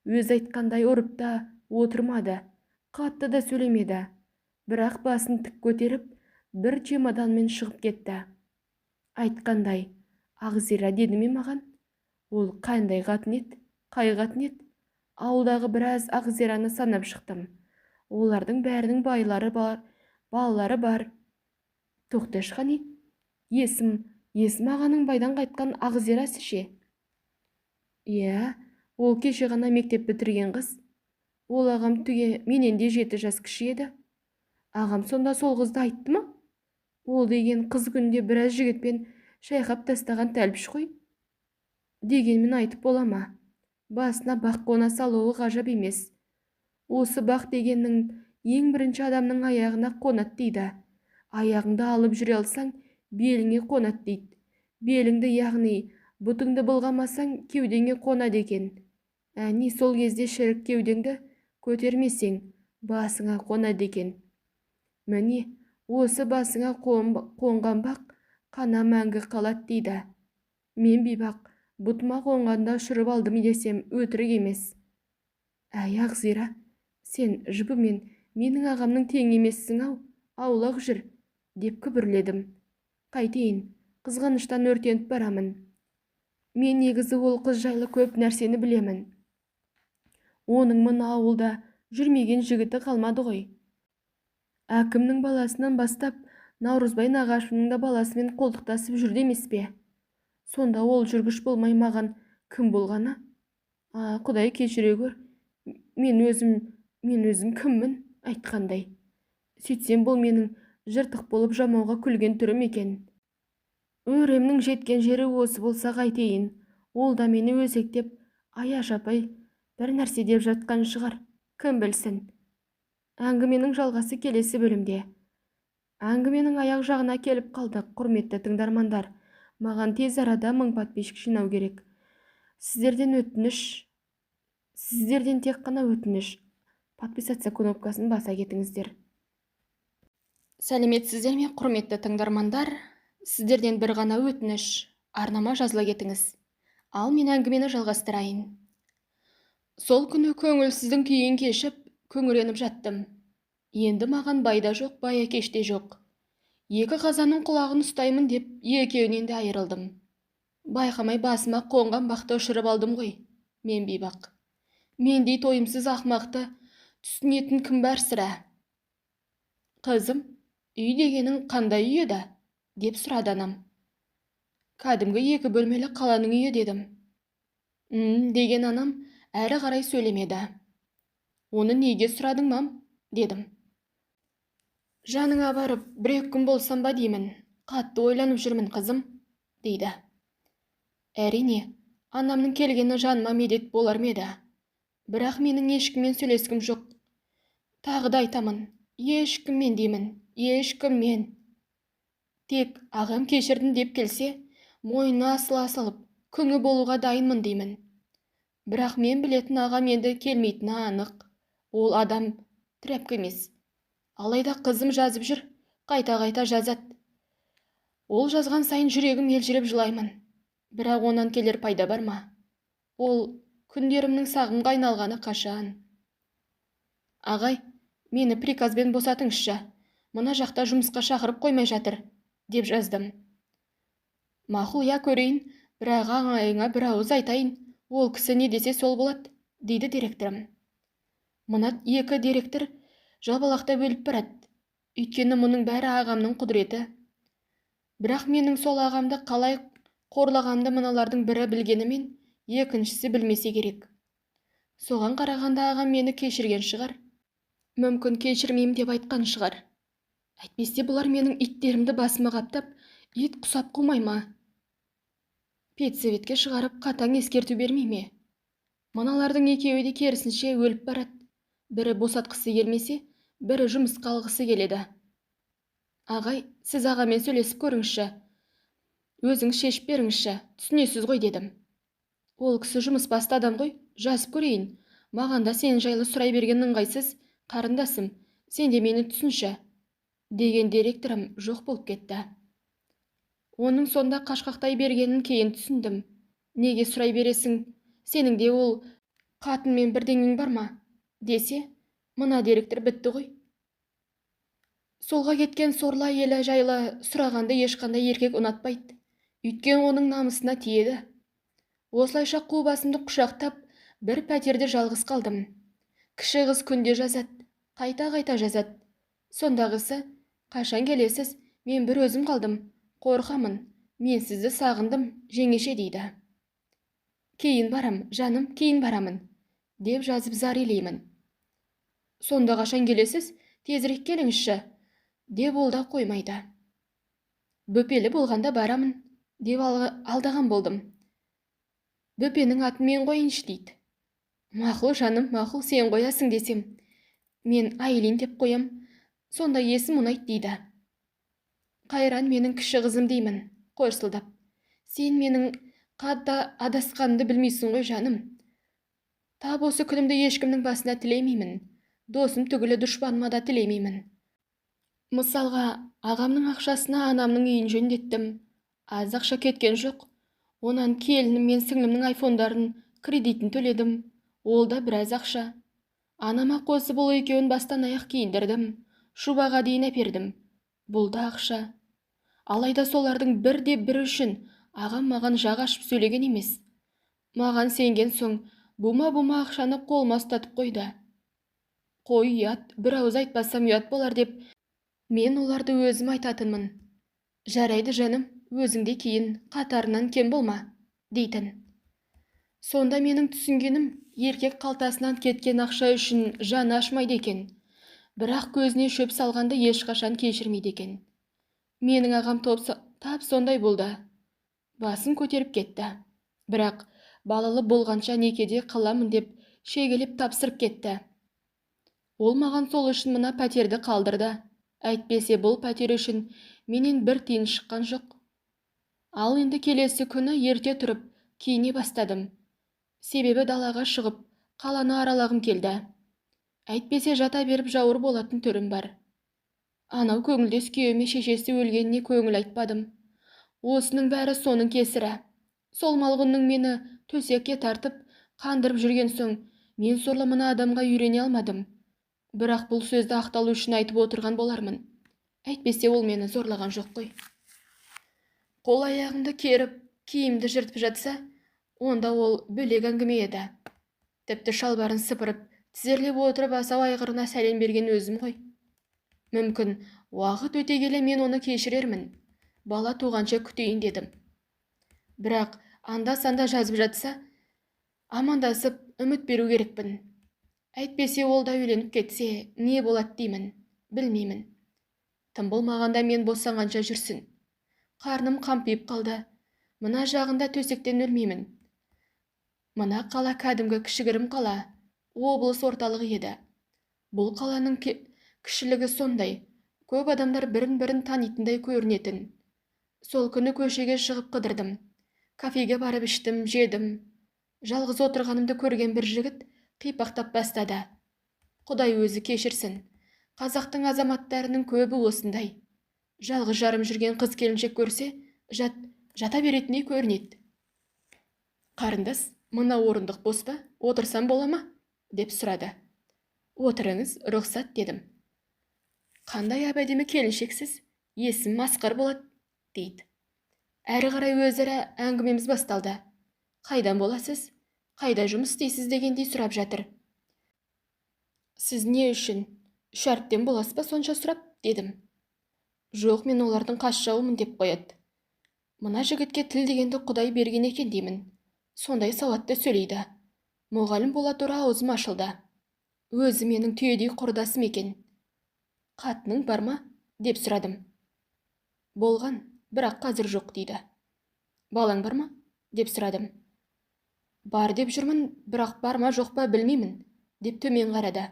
Өз айтқандай ұрып та отырмады, қатты да сөйлемеді. Бірақ басын тік көтеріп, бір чемоданмен шығып кетті. Айтқандай, Ағзира деді ме маған? Ол қандай қатын еді? Қай қатын еді? Ауылдағы біраз Ағзираны санап шықтым. Олардың бәрінің байлары бар, балалары бар. Тоқташ қане? Есім ағаның байдан қайтқан Ағзирасы ше? Ол кеше ғана мектеп бітірген қыз. Ол ағам түге менен де 7 жас кіші еді. Ағам сонда сол қызды айтты ма? Ол деген қыз күнде біраз жігітпен шайқап тастаған тәлпіш қой. Дегенмен айтып бола ма? Басына бақ қона салуы ғажап емес. Осы бақ дегеннің ең бірінші адамның аяғына қонат дейді. Аяғыңды алып жүре алсаң, беліңе қонат дейді. Беліңді, яғни бұтыңды былғамасаң, кеудеңе қонады екен. Әне сол кезде шірік кеудеңді көтермесең, басыңа қонады екен. Міне, осы басыңа қонған бақ қана мәңгі қалады дейді. Мен бейбақ, бұтыма қонғанда ұшырып алдым десем өтірік емес. Әй Ағзира, сен жібімен менің ағамның тең емессің ау, аулақ жүр, деп күбірледім. Қайтейін, қызғаныштан өртеніп барамын. Мен негізі ол қыз жайлы көп нәрсені білемін. Оның мына ауылда жүрмеген жігіті қалмады ғой. Әкімнің баласынан бастап Наурызбай нағашымның да баласымен қолтықтасып жүрді емес пе? Сонда ол жүргіш болмай маған кім болғаны? Құдай кешіре көр. Мен өзім кіммін айтқандай. Сөйтсем бұл менің жыртық болып жамауға күлген түрім екен. Өремнің жеткен жері осы болса қайтейін. Ол да мені өзектеп, аяшапай бір нәрсе деп жатқан шығар. Кім білсін. Әңгіменің жалғасы келесі бөлімде. Әңгіменің аяқ жағына келіп қалдық, құрметті тыңдармандар. Маған тез арада 1000 подписчик жинау керек. Сіздерден тек қана өтініш. Подписаться кнопкасын баса кетіңіздер. Сәлеметсіздер ме, құрметті тыңдармандар? Сіздерден бір ғана өтініш. Арнама жазыла кетіңіз. Ал мен әңгімені жалғастырайын. Сол күні көңілсіздің күйін кешіп, көңіреніп жаттым. Енді маған байда жоқ, бая кеште жоқ. 2 қазанның құлағын ұстаймын деп, екеуінен де айырылдым. Байқамай басыма қонған бақты ұшырып алдым ғой. Мен бейбақ. Мендей тойымсыз ақмақты түсінетін кім бар сірә? Қызым, үй дегенің қандай үй еді? Деп сұрады анам. Кәдімгі 2 бөлмелі қаланың үйі дедім. Деген анам әрі қарай сөйлемеді. Оны неге сұрадың мам? Дедім. Жаныңа барып, 1-2 күн болсам ба деймін. Қатты ойланып жүрмін қызым, дейді. Әрине, анамның келгені жаныма медет болар меді. Бірақ менің ешкіммен сөйлескім жоқ. Тағы да айтамын, ешкіммен деймін, ешкіммен. Тек ағам кешірдім деп келсе, мойнына асыла салып, күңі болуға дайынмын деймін. Бірақ мен білетін ағам енді келмейтіні анық. Ол адам трәпкі емес. Алайда қызым жазып жүр, қайта-қайта жазады. Ол жазған сайын жүрегім елжіреп жылаймын. Бірақ онан келер пайда бар ма? Ол күндерімнің сағымға айналғаны қашан? Ағай, мені приказбен босатыңызшы. Мына жақта жұмысқа шақырып қоймай жатыр, деп жаздым. Мақұл, я көрейін, бірақ ағайыңа бір ауыз айтайын. Ол кісі не десе сол болады, дейді директорым. Мына екі директор жабалақта бөліп барады. Өйткені мұның бәрі ағамның құдіреті. Бірақ менің сол ағамды қалай қорлағанды мыналардың бірі білгенімен, екіншісі білмесе керек. Соған қарағанда ағам мені кешірген шығар. Мүмкін кешірмеймін деп айтқан шығар. Әйтпесе бұлар менің иттерімді басыма қаптап, ит құсап қумай ма? Педсоветке шығарып қатаң ескерту бермей ме? Мыналардың екеуі де керісінше өліп барады. Бірі босатқысы келмесе, бірі жұмысқа алғысы келеді. Ағай, сіз ағамен сөйлесіп көріңізші. Өзіңіз шешіп беріңізші, түсінесіз ғой, дедім. Ол кісі жұмыс басты адам ғой, жазып көрейін. Маған да сен жайлы сұрай берген ыңғайсыз, қарындасым, сен де мені түсінші, деген директорым жоқ болып кетті. Оның сонда қашқақтай бергенін кейін түсіндім. Неге сұрай бересің? Сенің де ол қатынмен бірдеңең бар ма? Десе, мына директор бітті ғой. Солға кеткен сорлы әйелі жайлы сұрағанды ешқандай еркек ұнатпайды. Өйткені оның намысына тиеді. Осылайша қу басымды құшақтап, бір пәтерде жалғыз қалдым. Кіші қыз күнде жазады, қайта-қайта жазады. Сондағысы, қашан келесіз, мен бір өзім қалдым, қорқамын, мен сізді сағындым, жеңеше, дейді. Кейін барам, жаным, кейін барамын, деп жазып зар илеймін. Сонда қашан келесіз, тезірек келіңізші, деп ол да қоймайды. Бөпелі болғанда барамын, деп алдаған болдым. Бөпенің атын мен қойыншы, дейді. Мақұл, жаным, мақұл, сен қоясың десем, мен Айлин деп қоям, сонда есім ұнайды, дейді. Қайран менің кіші қызым деймін, қорсылдап. Сен менің қадда адасқанымды білмейсің ғой, жаным. Тап осы күнімді ешкімнің басына тілемеймін, досым түгілі дұшпаныма да тілемеймін. Мысалға, ағамның ақшасына анамның үйін жөндеттім. Аз ақша кеткен жоқ. Онан келінім мен сіңлімнің айфондарын, кредитін төледім. Ол да біраз ақша. Анама қосып ол екеуін бастан аяқ киіндірдім. Шубаға дейін әпердім. Бұл да ақша. Алайда солардың бірде-бірі үшін ағам маған жақ ашып сөйлеген емес. Маған сенген соң, бума-бума ақшаны қолыма ұстатып қойды. Қой, ұят, бір ауыз айтпасам ұят болар деп, мен оларды өзім айтатынмын. Жарайды, жаным, өзіңде кейін қатарынан кем болма, дейтін. Сонда менің түсінгенім, еркек қалтасынан кеткен ақша үшін жаны ашмайды екен. Бірақ көзіне шөп салғанды ешқашан кешірмейді екен. Менің ағам тап сондай болды. Басын көтеріп кетті. Бірақ балалы болғанша некеде қаламын деп шегелеп тапсырып кетті. Ол маған сол үшін мына пәтерді қалдырды. Әйтпесе бұл пәтер үшін менен бір тиын шыққан жоқ. Ал енді келесі күні ерте тұрып киіне бастадым. Себебі далаға шығып, қаланы аралағым келді. Әйтпесе жата беріп жауыр болатын түрім бар. Анау көңілдес күйеуіме шешесі өлгеніне көңіл айтпадым. Осының бәрі соның кесірі. Сол малғұнның мені төсекке тартып, қандырып жүрген соң, мен сорлы мына адамға үйрене алмадым. Бірақ бұл сөзді ақталу үшін айтып отырған болармын. Әйтпесе ол мені зорлаған жоқ қой. Қол аяғымды керіп, киімді жыртып жатса, онда ол бөлек әңгіме еді. Тіпті шалбарын сыпырып, тізерлеп отырып асау айғырына сәлем берген өзім ғой. Мүмкін, уақыт өте келе мен оны кешірермін. Бала туғанша күтейін дедім. Бірақ анда-санда жазып жатса, амандасып үміт беру керекпін. Әйтпесе ол да үйленіп кетсе, не болады деймін, білмеймін. Тым болмағанда мен босанғанша жүрсін. Қарным қампиып қалды. Мына жағында төсектен өлмеймін. Мына қала кәдімгі кішігірім қала, облыс орталығы еді. Бұл қаланың кішілігі сондай, көп адамдар бірін-бірін танитындай көрінетін. Сол күні көшеге шығып қыдырдым. Кафеге барып іштім, жедім. Жалғыз отырғанымды көрген бір жігіт қипақтап бастады. Құдай өзі кешірсін. Қазақтың азаматтарының көбі осындай. Жалғыз жарым жүрген қыз келіншек көрсе, жата беретіндей көрінеді. Қарындас, мына орындық бос па? Отырсам бола ма? Деп сұрады. Отырыңыз, рұқсат, дедім. Қандай әдемі келіншексіз, есім масқар болады, дейді. Әрі қарай өзара әңгімеміз басталды. Қайдан боласыз? Қайда жұмыс істейсіз дегендей сұрап жатыр. Сіз не үшін? Шәріптен боласыз ба сонша сұрап, дедім. Жоқ, мен олардың қас жауымын деп қояды. Мына жігітке тіл дегенді Құдай берген екен деймін. Сондай сауатты сөйлейді. Мұғалім бола тұра аузым ашылды. Өзі менің түйедей құрдасым екен. Қатының бар ма? Деп сұрадым. Болған, бірақ қазір жоқ, дейді. Балаң бар ма? Деп сұрадым. Бар деп жүрмін, бірақ бар ма жоқ па білмеймін, деп төмен қарады.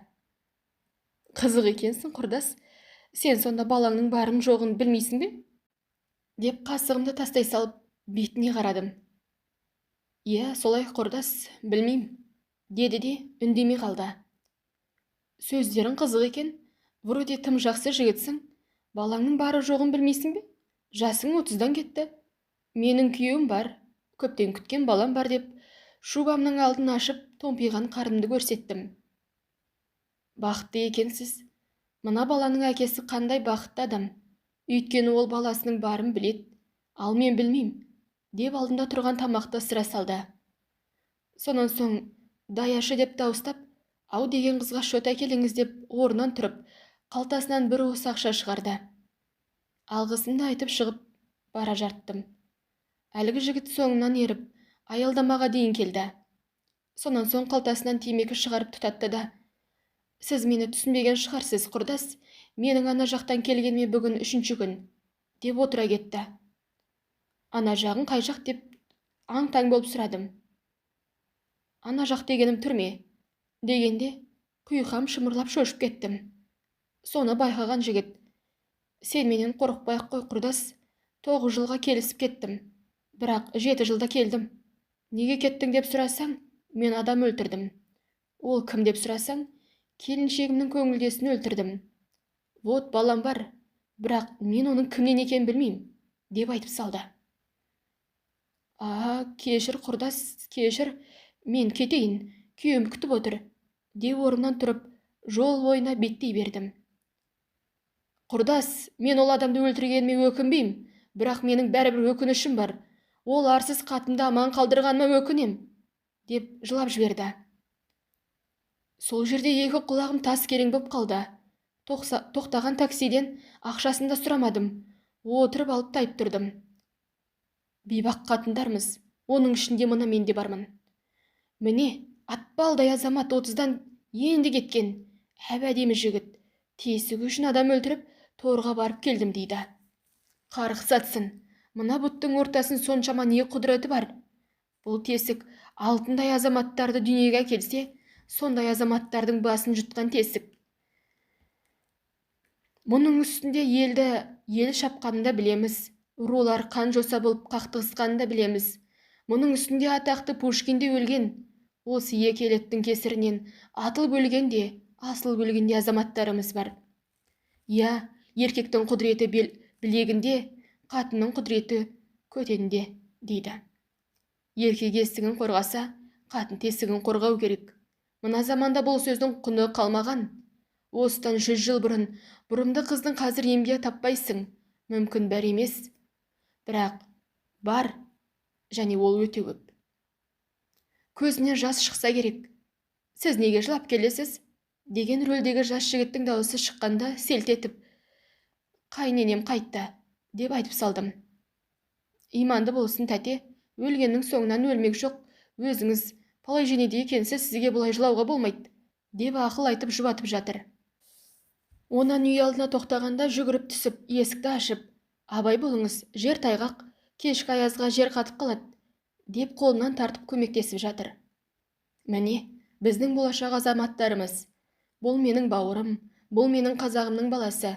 Қызық екенсің, құрдас. Сен сонда балаңның барын жоғын білмейсің бе? Деп қасығымды тастай салып, бетіне қарадым. Иә, солай, құрдас, білмейм, деді де үндемей қалды. Сөздерің қызық екен. Вроде тым жақсы жігітсің. Балаңның бары жоғын білмейсің бе? Жасың 30-дан кетті. Менің күйеуім бар, көптен күткен балам бар деп, шубамның алдын ашып, томпиған қарымды көрсеттім. Бақытты екенсіз. Мына баланың әкесі қандай бақытты адам. Өйткені ол баласының барын білет, ал мен білмейм, деп алдында тұрған тамақты ысыра салды. Сонан соң, даяшы деп дауыстап, ау деген қызға шөт әкеліңіз деп орнынан тұрып, қалтасынан бір уыс ақша шығарды. Алғысымды айтып шығып бара жарттым. Әлгі жігіт соңынан еріп, аялдамаға дейін келді. Сонан соң қалтасынан темекі шығарып тұтатты да, сіз мені түсінбеген шығарсыз, құрдас, менің ана жақтан келгеніме бүгін 3-ші күн, деп отыра кетті. Ана жағын қай жақ деп аң-таң болып сұрадым. Ана жақ дегенім түрме, дегенде құйқам шымырлап шошып кеттім. Соны байқаған жігіт, сен менен қорықпай-ақ қой, құрдас, 9 жылға келісіп кеттім, бірақ 7 жылда келдім. Неге кеттің деп сұрасаң, мен адам өлтірдім. Ол кім деп сұрасаң, келіншегімнің көңілдесін өлтірдім. Вот балам бар, бірақ мен оның кімнен екен білмейм, деп айтып салды. Кешір, құрдас, кешір, мен кетейін, күйеуім күтіп отыр, деп орнымнан тұрып, жол бойына беттей бердім. Құрдас, мен ол адамды өлтіргеніме өкінбейм, бірақ менің бәрібір өкінішім бар. Ол арсыз қатынды аман қалдырғаныма өкінем, деп жылап жіберді. Сол жерде екі құлағым тас керең боп қалды. Тоқтаған таксиден ақшасын да сұрамадым. Отырып алып тайып тұрдым. Бейбақ қатындармыз, оның ішінде мына мен де бармын. Міне, атпалдай азамат 30-дан енді кеткен, әдемі жігіт, тесігі үшін адам өлтіріп, торға барып келдім, дейді. Қарықсатсын, мына бұттың ортасын соншама не құдіреті бар. Бұл тесік алтындай азаматтарды дүниеге келсе, сондай азаматтардың басын жұтқан тесік. Мұның үстінде ел шапқанында білеміз, рулар қан жоса болып қақтығысқанында білеміз. Мұның үстінде атақты Пушкинде өлген, осы екі елеттің кесірінен атылып өлгенде, асылып өлгенде азаматтарымыз бар. Я, еркектің құдіреті білегінде, қатынның құдіреті көтенде, дейді. Еркек есігін қорғаса, қатын тесігін қорғау керек. Мына заманда бұл сөздің құны қалмаған. Осыдан 100 жыл бұрын, бұрымды қыздың қазір емге таппайсың. Мүмкін бәр емес. Бірақ бар, және ол өте көп. Көзіне жас шықса керек. Сіз неге жылап келесіз? Деген рөлдегі жас жігіттің дауысы шыққанда селт етіп, қайненем қайтты, деп айтып салдым. Иманды болсын, тәте, өлгеннің соңынан өлмек жоқ. Өзіңіз палай женеде екенсіз, сізге бұлай жылауға болмайды, деп ақыл айтып жұбатып жатыр. Онан үй алдына тоқтағанда жүгіріп түсіп, есікті ашып, абай болыңыз, жер тайғақ, кешкі аязға жер қатып қалады, деп қолынан тартып көмектесіп жатыр. Міне, біздің болашақ азаматтарымыз. Бұл менің бауырым, бұл менің қазағымның баласы.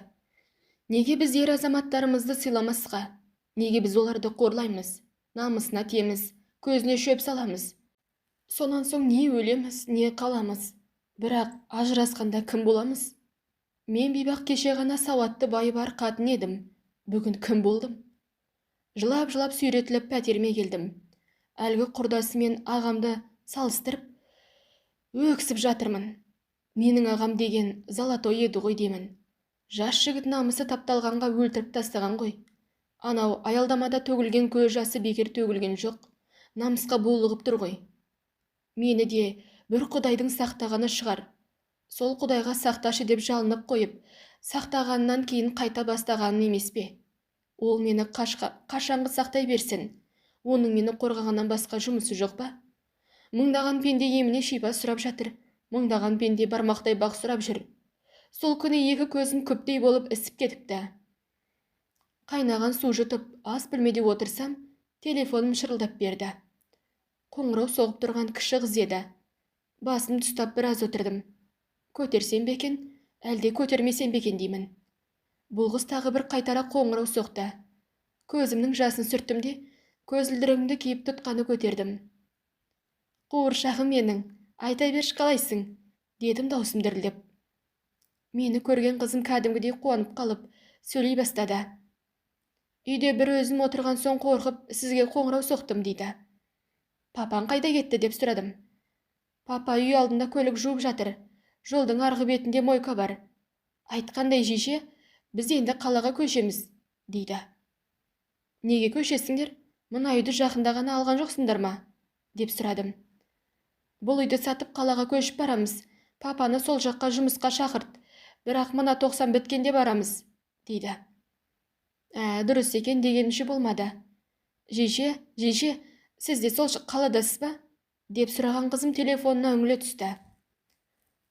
Неге біз ер азаматтарымызды сыйламасқа? Неге біз оларды қорлаймыз? намысына теміз, көзіне шөп саламыз. Сонан соң не өлеміз, не қаламыз. Бірақ ажырасқанда кім боламыз? Мен бейбақ кеше ғана сауатты бай бар қатын едім. Бүгін кім болдым? Жылап-жылап сүйретіліп пәтеріме келдім. Әлгі құрдасы мен ағамды салыстырып, өксіп жатырмын. Менің ағам деген золотой еді ғой демін. Жас жігіт намысы тапталғанға өлтіріп тастаған ғой. Анау аялдамада төгілген көз жасы бекер төгілген жоқ. Намысқа булығып тұр ғой. Мені де бір құдайдың сақтағаны шығар. Сол құдайға сақташы деп жалынып қойып, сақтағаннан кейін қайта бастағаным емес пе? Ол мені қашанғы сақтай берсін? Оның мені қорғағаннан басқа жұмысы жоқ па? Мыңдаған пенде еміне шипа сұрап жатыр. Мыңдаған пенде бармақтай бақ сұрап жүр. Сол күні екі көзім көптей болып ісіп кетіпті. Қайнаған су жұтып, ас бөлмеде отырсам, телефоным шырылдап берді. Қоңырау соғып тұрған кіші қыз еді. Басым тұстап біраз отырдым. Көтерсем бекен, әлде көтермесем бекен деймін. Бұл қыз тағы бір қайтара қоңырау соқты. Көзімнің жасын сүрттім де, көзілдірігімді киіп тұтқаны көтердім. Қуыршағым менің, айта берші қалайсың, дедім даусым дірілдеп. Мені көрген қызым кәдімгідей қуанып қалып, сөйлей бастады. Үйде бір өзім отырған соң қорқып, сізге қоңырау соқтым дейді. Папаң қайда кетті деп сұрадым. Папа үй алдында көлік жуып жатыр. Жолдың арғы бетінде мойка бар. Айтқандай жеше, біз енді қалаға көшеміз, дейді. Неге көшесіңдер? Мына үйді жақында ғана алған жоқсыңдар ма? Деп сұрадым. Бұл үйді сатып қалаға көшіп барамыз. Папаны сол жаққа жұмысқа шақырт. Бірақ мына 90 біткенде барамыз, дейді. Дұрыс екен дегенше болмады. Жеше, сіз де сол қаладасыз ба? Деп сұраған қызым телефонына үңіле түсті.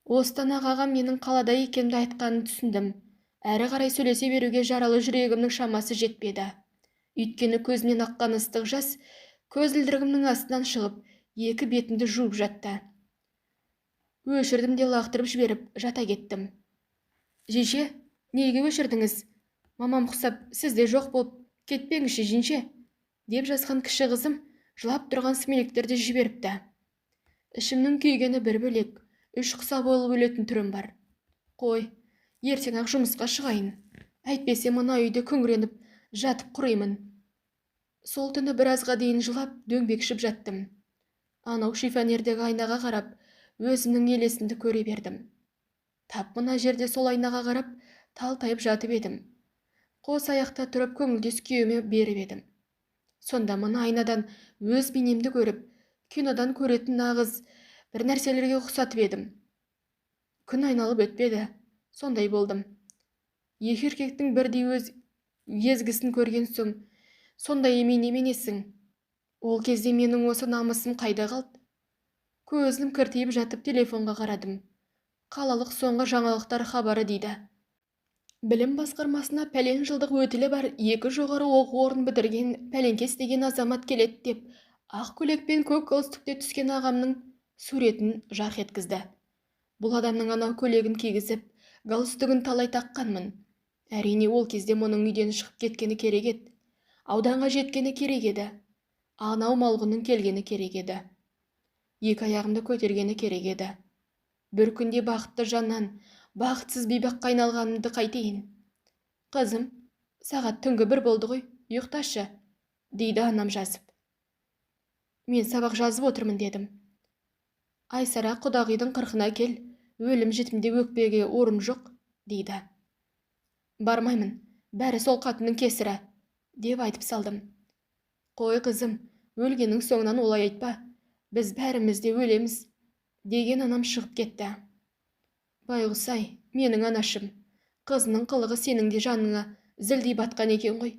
Осыдан ағам менің қалада екенімді айтқанын түсіндім. Әрі қарай сөйлесе беруге жаралы жүрегімнің шамасы жетпеді. Үйткені көзімнен аққан ыстық жас көзілдірігімнің астынан шығып, екі бетімді жуып жатты. Өшірдім де лақтырып жіберіп жата кеттім. Жеше, неге өшірдіңіз? Мамам құсап, сізде жоқ болып, кетпеңізші жеңше, деп жазған кіші қызым жылап тұрған смелектерді жіберіпті. Ішімнің күйгені бір бөлек, үш құса болып өлетін түрім бар. Қой, ертең ақ жұмысқа шығайын. Әйтпесе мына үйде күңіреніп, жатып құраймын. Сол түні біразға дейін жылап, дөңбекшіп жаттым. Анау шифонердегі айнаға қарап, өзімнің елесімді көре бердім. Тап мына жерде сол айнаға қарап, талтайып жатып едім. Қос аяқта тұрып көңілдес күйеуіме беріп едім. Сонда мына айнадан өз бейнемді көріп, кинодан көретін нағыз бір нәрселерге ұқсатып едім. Күн айналып өтпеді, сондай болдым. Екі еркектің бірдей өз езгісін көрген соң, сондай неменесің? Ол кезде менің осы намысым қайда қалды? Көзім кіртиіп жатып телефонға қарадым. Қалалық соңғы жаңалықтар хабары дейді. Білім басқармасына пәлен жылдық өтілі бар 2 жоғары оқу орнын бітірген пәленкес деген азамат келеді деп, ақ көйлекпен көк галстукте түскен ағамның суретін жарқ еткізді. Бұл адамның анау көйлегін кигізіп, галстугін талай таққанмын. Әрине ол кезде мұның үйден шығып кеткені керек еді. Ауданға жеткені керек еді. Анау малғының келгені керек еді. Екі аяғымды көтергені керек еді. Бір күнде бақытты жаннан, бақытсыз бейбаққа айналғанымды қайтейін. Қызым, сағат түнгі 1 болды ғой, ұйықташы, дейді анам жазып. Мен сабақ жазып отырмын дедім. Айсара, құдағидың қырқына кел, өлім жетімде өкпеге орын жоқ, дейді. Бармаймын, бәрі сол қатынның кесірі, деп айтып салдым. Қой қызым, өлгеннің соңынан олай айтпа, біз бәріміз де өлеміз, деген анам шығып кетті. Байғұс-ай, менің анашым, қызының қылығы сенің де жаныңа зілдей батқан екен ғой.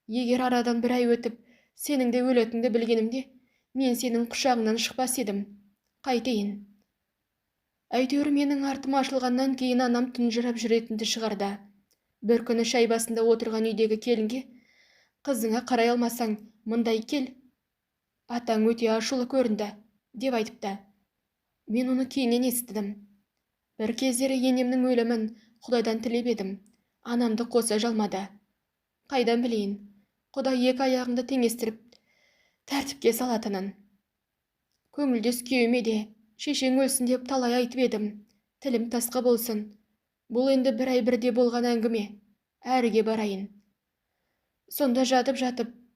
Егер арадан бір ай өтіп, сенің де өлетіңді білгенімде, мен сенің құшағыңнан шықпас едім. Қайтейін. Әйтеуір менің артым ашылғаннан кейін анам тұнжырап жүретінді шығарда. Бір күні шай басында отырған үйдегі келінге, қызыңа қарай алмасаң, мұндай кел. Атаң өте ашулы көрінді, деп айтыпты. Мен оны кейіннен естідім. Бір кездері енемнің өлімін Құдайдан тілеп едім. Анамды қоса жалмады. Қайдан білейін? Құдай екі аяғымды теңестіріп, тәртіпке салатынын. Көңілдес күйеуіме де шешең өлсін деп талай айтып едім. Тілім тасқа болсын. Бұл енді бір ай бірде болған әңгіме. Әріге барайын. Сонда жатып,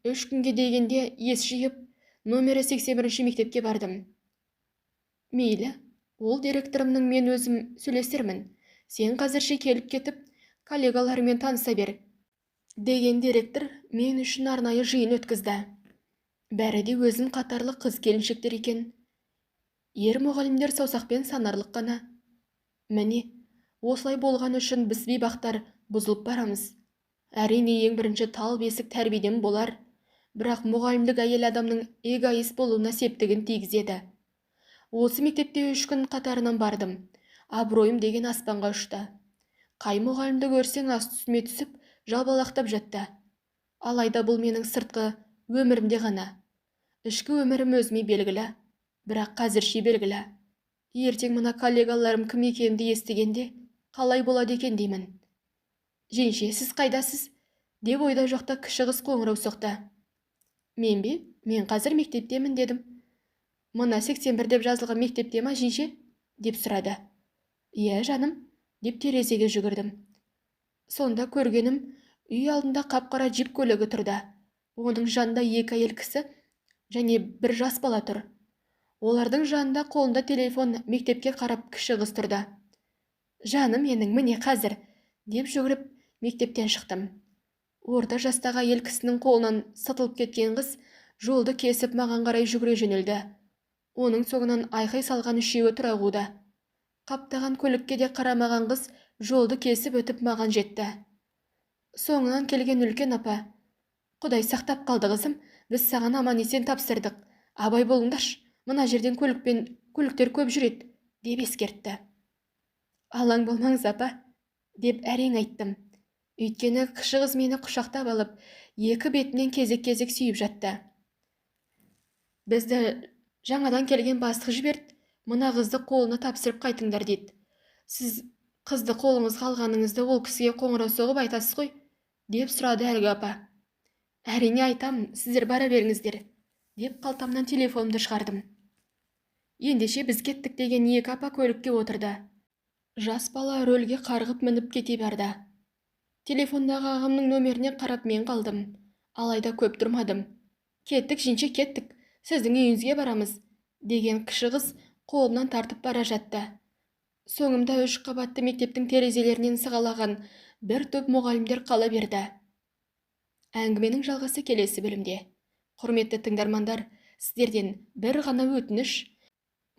3 күнге дегенде ес жиып, номері 81-ші мектепке бардым. Мейлі, ол директорымның мен өзім сөйлесермін. Сен қазірше келіп кетіп, коллегаларымен таныса бер. Деген директор мен үшін арнайы жиын өткізді. Бәрі де өзін қатарлы қыз келіншектер екен. Ер мұғалімдер саусақпен санарлық қана. Міне, осылай болған үшін біз бейбақтар бұзылып барамыз. Әрине ең бірінші тал бесік тәрбиеден болар, бірақ мұғалімдік әйел адамның эгоист болуына септігін тигізеді. Осы мектепте 3 күн қатарынан бардым. Абыройым деген аспанға ұшты. Қай мұғалімді көрсең асты үстіме түсіп, жабалақтап жатты. Алайда бұл менің сыртқы өмірімде ғана. Ішкі өмірім өзіме белгілі, бірақ қазірше белгілі. Ертең мына коллегаларым кім екенімді естігенде қалай болады екен деймін. Женше, сіз қайдасыз? Деп ойда жоқта кіші қыз қоңырау соқты. Мен бе? Мен қазір мектептемін дедім. Мына 81 деп жазылған мектепте ма, женше? Деп сұрады. Иә, жаным, деп терезеге жүгірдім. Сонда көргенім, үй алдында қап-қара джип көлігі тұрды. Оның жанында 2 әйел кісі және бір жас бала тұр. Олардың жанында қолында телефон, мектепке қарап кіші қыз тұрды. Жаным менің, міне қазір, деп жүгіріп мектептен шықтым. Орта жастағы әйел кісінің қолынан сытылып кеткен қыз жолды кесіп маған қарай жүгіре жөнелді. Оның соңынан айқай салған 3-еуі тұра қуды. Қаптаған көлікке де қарамаған қыз жолды кесіп өтіп маған жетті. Соңынан келген үлкен апа: Құдай сақтап қалды қызым, біз саған аман-есен тапсырдық. Абай болыңдаршы, мына жерден көліктер көп жүреді, деп ескертті. Алаң болмаңыз апа, деп әрең айттым. Өйткені кіші қыз мені құшақтап алып, 2 бетінен кезек-кезек сүйіп жатты. Бізді жаңадан келген бастық жіберді, мына қызды қолына тапсырып қайтыңдар дейді. Сіз қызды қолыңызға алғаныңызды ол кісіге қоңырау соғып айтасыз ғой, деп сұрады әлгі апа. Әрине айтам, сіздер бара беріңіздер, деп қалтамнан телефонымды шығардым. Ендеше біз кеттік деген 2 апа көлікке отырды. Жас бала рөлге қарғып мініп кете барды. Телефондағы ағамның нөмеріне қарап мен қалдым. Алайда көп тұрмадым. Кеттік, женше, кеттік, сіздің үйіңізге барамыз, деген кіші қыз қолымнан тартып бара жатты. Соңымда 3 қабатты мектептің терезелерінен сығалаған бір топ мұғалімдер қала берді. Әңгіменің жалғасы келесі бөлімде. Құрметті тыңдармандар, сіздерден бір ғана өтініш.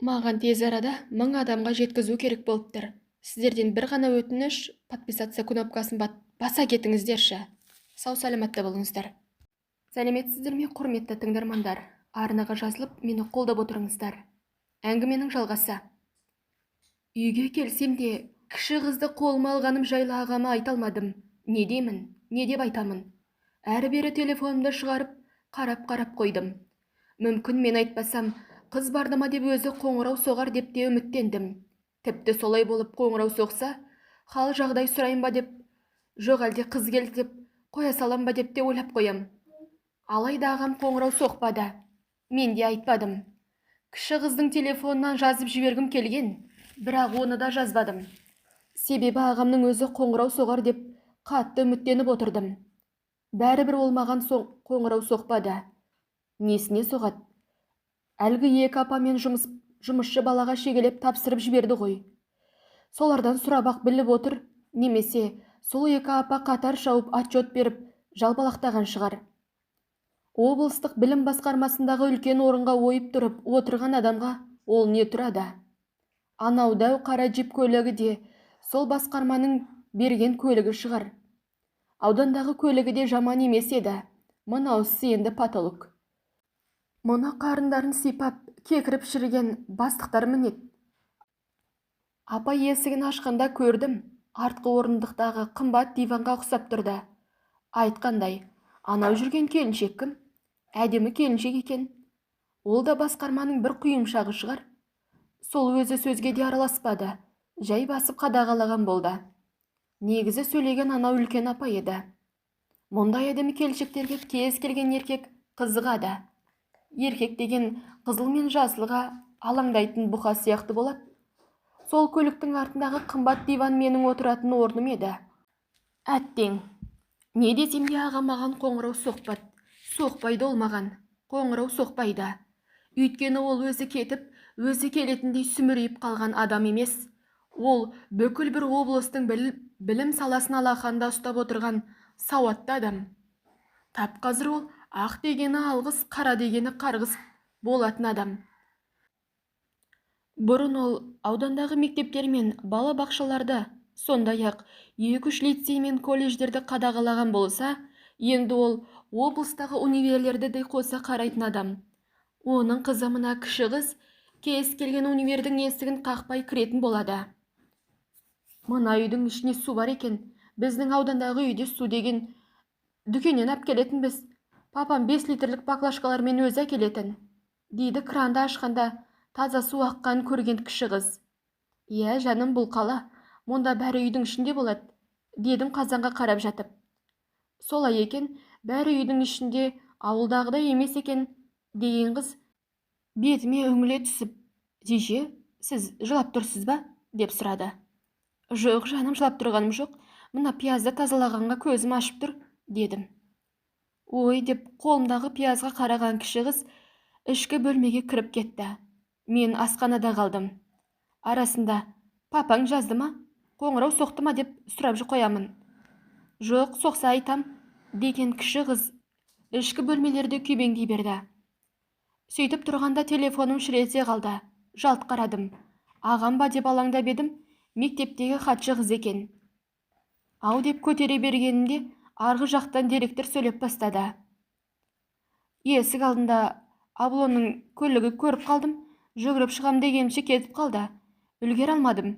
Маған тез арада 1000 адамға жеткізу керек болып тұр. Сіздерден бір ғана өтініш, подписаться кнопкасын баса кетіңіздерші. Сау саламатта болыңыздар. Сәлеметсіздер ме, құрметті тыңдармандар? Арнаға жазылып, мені қолдап отырыңыздар. Әңгіменің жалғасы. Үйге келсем де, кіші қызды қолыма алғаным жайлы ағама айта алмадым. Не деймін, не деп айтамын? Әрі-бері телефонымды шығарып, қарап қойдым. Мүмкін мен айтпасам, қыз бардыма деп өзі қоңырау соғар деп те үміттендім. Тіпті солай болып қоңырау соқса, хал жағдай сұрайын ба деп, жоқ әлде қыз келді деп, қоя салам ба деп те ойлап қоям. Алайда ағам қоңырау соқпады. Мен де айтпадым. Кіші қыздың телефонынан жазып жібергім келген, бірақ оны да жазбадым. Себебі ағамның өзі қоңырау соғар деп қатты үміттеніп отырдым. Бәрібір ол маған қоңырау соқпады. Несіне соғады? Әлгі 2 апа мен жұмысшы балаға шегелеп тапсырып жіберді ғой. Солардан сұрабақ біліп отыр, немесе сол 2 апа қатар шауып отчет беріп жалбалақтаған шығар. Облыстық білім басқармасындағы үлкен орынға ойып тұрып отырған адамға ол не тұрады? Анау дәу қара джип көлігі де сол басқарманың берген көлігі шығар. Аудандағы көлігі де жаман емес еді. Мынаусы енді патолог. Мұны қарындарын сипап, кекіріп шіріген бастықтар мінет. Апа есігін ашқанда көрдім, артқы орындықтағы қымбат диванға ұқсап тұрды. Айтқандай, анау жүрген келіншек кім? Әдемі келіншек екен. Ол да басқарманың бір құйымшағы шығар. Сол өзі сөзге де араласпады, жай басып қадағалаған болды. Негізі сөйлеген анау үлкен апа еді. Мұндай әдемі келіншектерге кез келген еркек қызығады. Еркек деген қызыл мен жасылға алаңдайтын бұқа сияқты болады. Сол көліктің артындағы қымбат диван менің отыратын орным еді. Әттең, не десем де ағам маған қоңырау соқпайды ол маған. Қоңырау соқпайды. Өйткені ол өзі кетіп, өзі келетіндей сүмірейіп қалған адам емес. Ол бүкіл бір облыстың білім саласын алақанда ұстап отырған сауатты адам. Тап қазір ол ақ дегені алғыс, қара дегені қарғыс болатын адам. Бұрын ол аудандағы мектептер мен бала бақшаларды, сондай-ақ 2-3 лицей мен колледждерді қадағалаған болса, енді ол облыстағы универлерді де қоса қарайтын адам. Оның қызы мына кіші қыз кез келген универдің есігін қақпай кіретін болады. Мына үйдің ішіне су бар екен. Біздің аудандағы үйде су деген дүкеннен ап келетінбіз. Папам 5 литрлік баклажкалармен өзі әкелетін, дейді кранды ашқанда таза су аққан көрген кіші қыз. Иә, жаным, бұл қала. Мұнда бәрі үйдің ішінде болады, дедім қазанға қарап жатып. Солай екен, бәрі үйдің ішінде, ауылдағыдай емес екен, деген қыз бетіме үңіле түсіп, «Жеже, сіз жылап тұрсыз ба?» деп сұрады. «Жоқ, жаным, жылап тұрғаным жоқ. Мына пиязды тазалағанға көзім ашып тұр», дедім. «Ой», деп қолымдағы пиязға қараған кіші қыз ішкі бөлмеге кіріп кетті. Мен асханада қалдым. Арасында «Папаң жазды ма? Қоңырау соқты ма?» деп сұрап қоямын. «Жоқ, соқса айтам», деген кіші қыз ішкі бөлмелерде күйбеңдей берді. Сөйтіп тұрғанда телефоным шірете қалды. Жалт қарадым. Ағам ба деп алаңдап едім, мектептегі хатшы қыз екен. Ау деп көтере бергенімде арғы жақтан директор сөйлеп бастады. Есік алдында Аблонның көлігі көріп қалдым. Жүгіріп шығам дегенше кетіп қалды. Үлгер алмадым.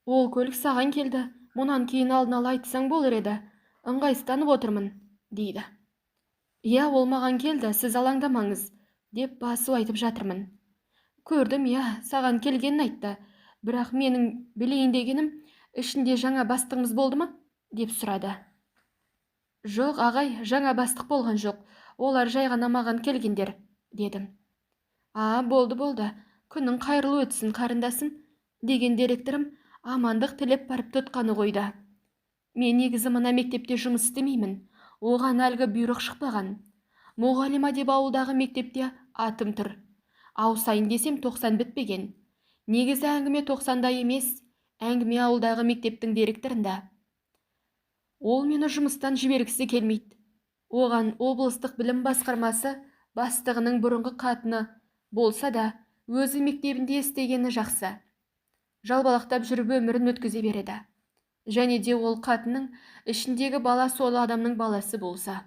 Ол көлік саған келді. Мұнан кейін алдын ала айтсаң болар еді. Ыңғайсызданып отырмын, дейді. Иә, ол маған келді, сіз алаңдамаңыз, деп басу айтып жатырмын. Көрдім, иә, саған келгенін айтты. Бірақ менің білейін дегенім, ішінде жаңа бастығымыз болды ма? Деп сұрады. Жоқ, ағай, жаңа бастық болған жоқ. Олар жай ғана маған келгендер, дедім. Болды. Күнің қайырлы өтсін, қарындасым, деген директорым амандық тілеп барып тұтқаны қойды. Мен негізі мына мектепте жұмыс істемеймін. Оған әлгі бұйрық шықпаған. Мұғалима деп ауылдағы мектепте атым тұр. Ауысайын десем 90 бітпеген. Негізі әңгіме 90-да емес, әңгіме ауылдағы мектептің директорында. Ол мені жұмыстан жібергісі келмейді. Оған облыстық білім басқармасы бастығының бұрынғы қатыны болса да, өзі мектебінде істегені жақсы. Жалбалақтап жүріп өмірін өткізе береді. Және де ол қатының ішіндегі бала сол адамның баласы болса.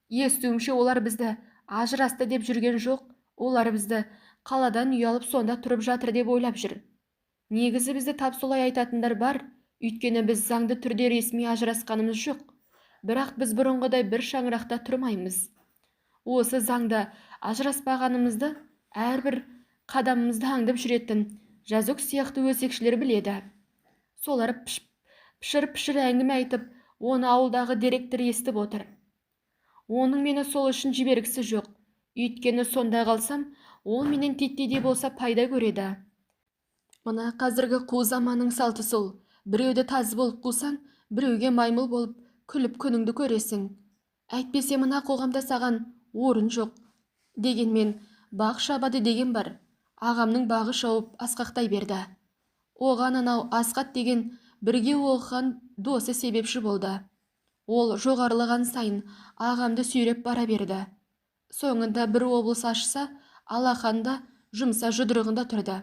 Естуімше олар бізді ажырасты деп жүрген жоқ, олар бізді қаладан үй алып сонда тұрып жатыр деп ойлап жүр. Негізі бізді тап солай айтатындар бар, өйткені біз заңды түрде ресми ажырасқанымыз жоқ. Бірақ біз бұрынғыдай бір шаңырақта тұрмаймыз. Осы заңда ажыраспағанымызды әрбір қадамымызды аңдып жүретін жазук сияқты өсекшілер біледі. Солар пішір әңгіме айтып, оны ауылдағы директор естіп отыр. Оның мені сол үшін жібергісі жоқ. Өйткені сонда қалсам, ол менен титтей де болса пайда көреді. Мына қазіргі қу заманның салты сол. Біреуді тазы болып қусаң, біреуге маймыл болып күліп күніңді көресің. Әйтпесе мына қоғамда саған орын жоқ. Дегенмен бақ шабады деген бар. Ағамның бағы шауып асқақтай берді. Оған анау Асқат деген бірге оқыған досы себепші болды. Ол жоғарылаған сайын ағамды сүйреп бара берді. Соңында бір облыс ашса, алақанда жұмса жұдырығында тұрды.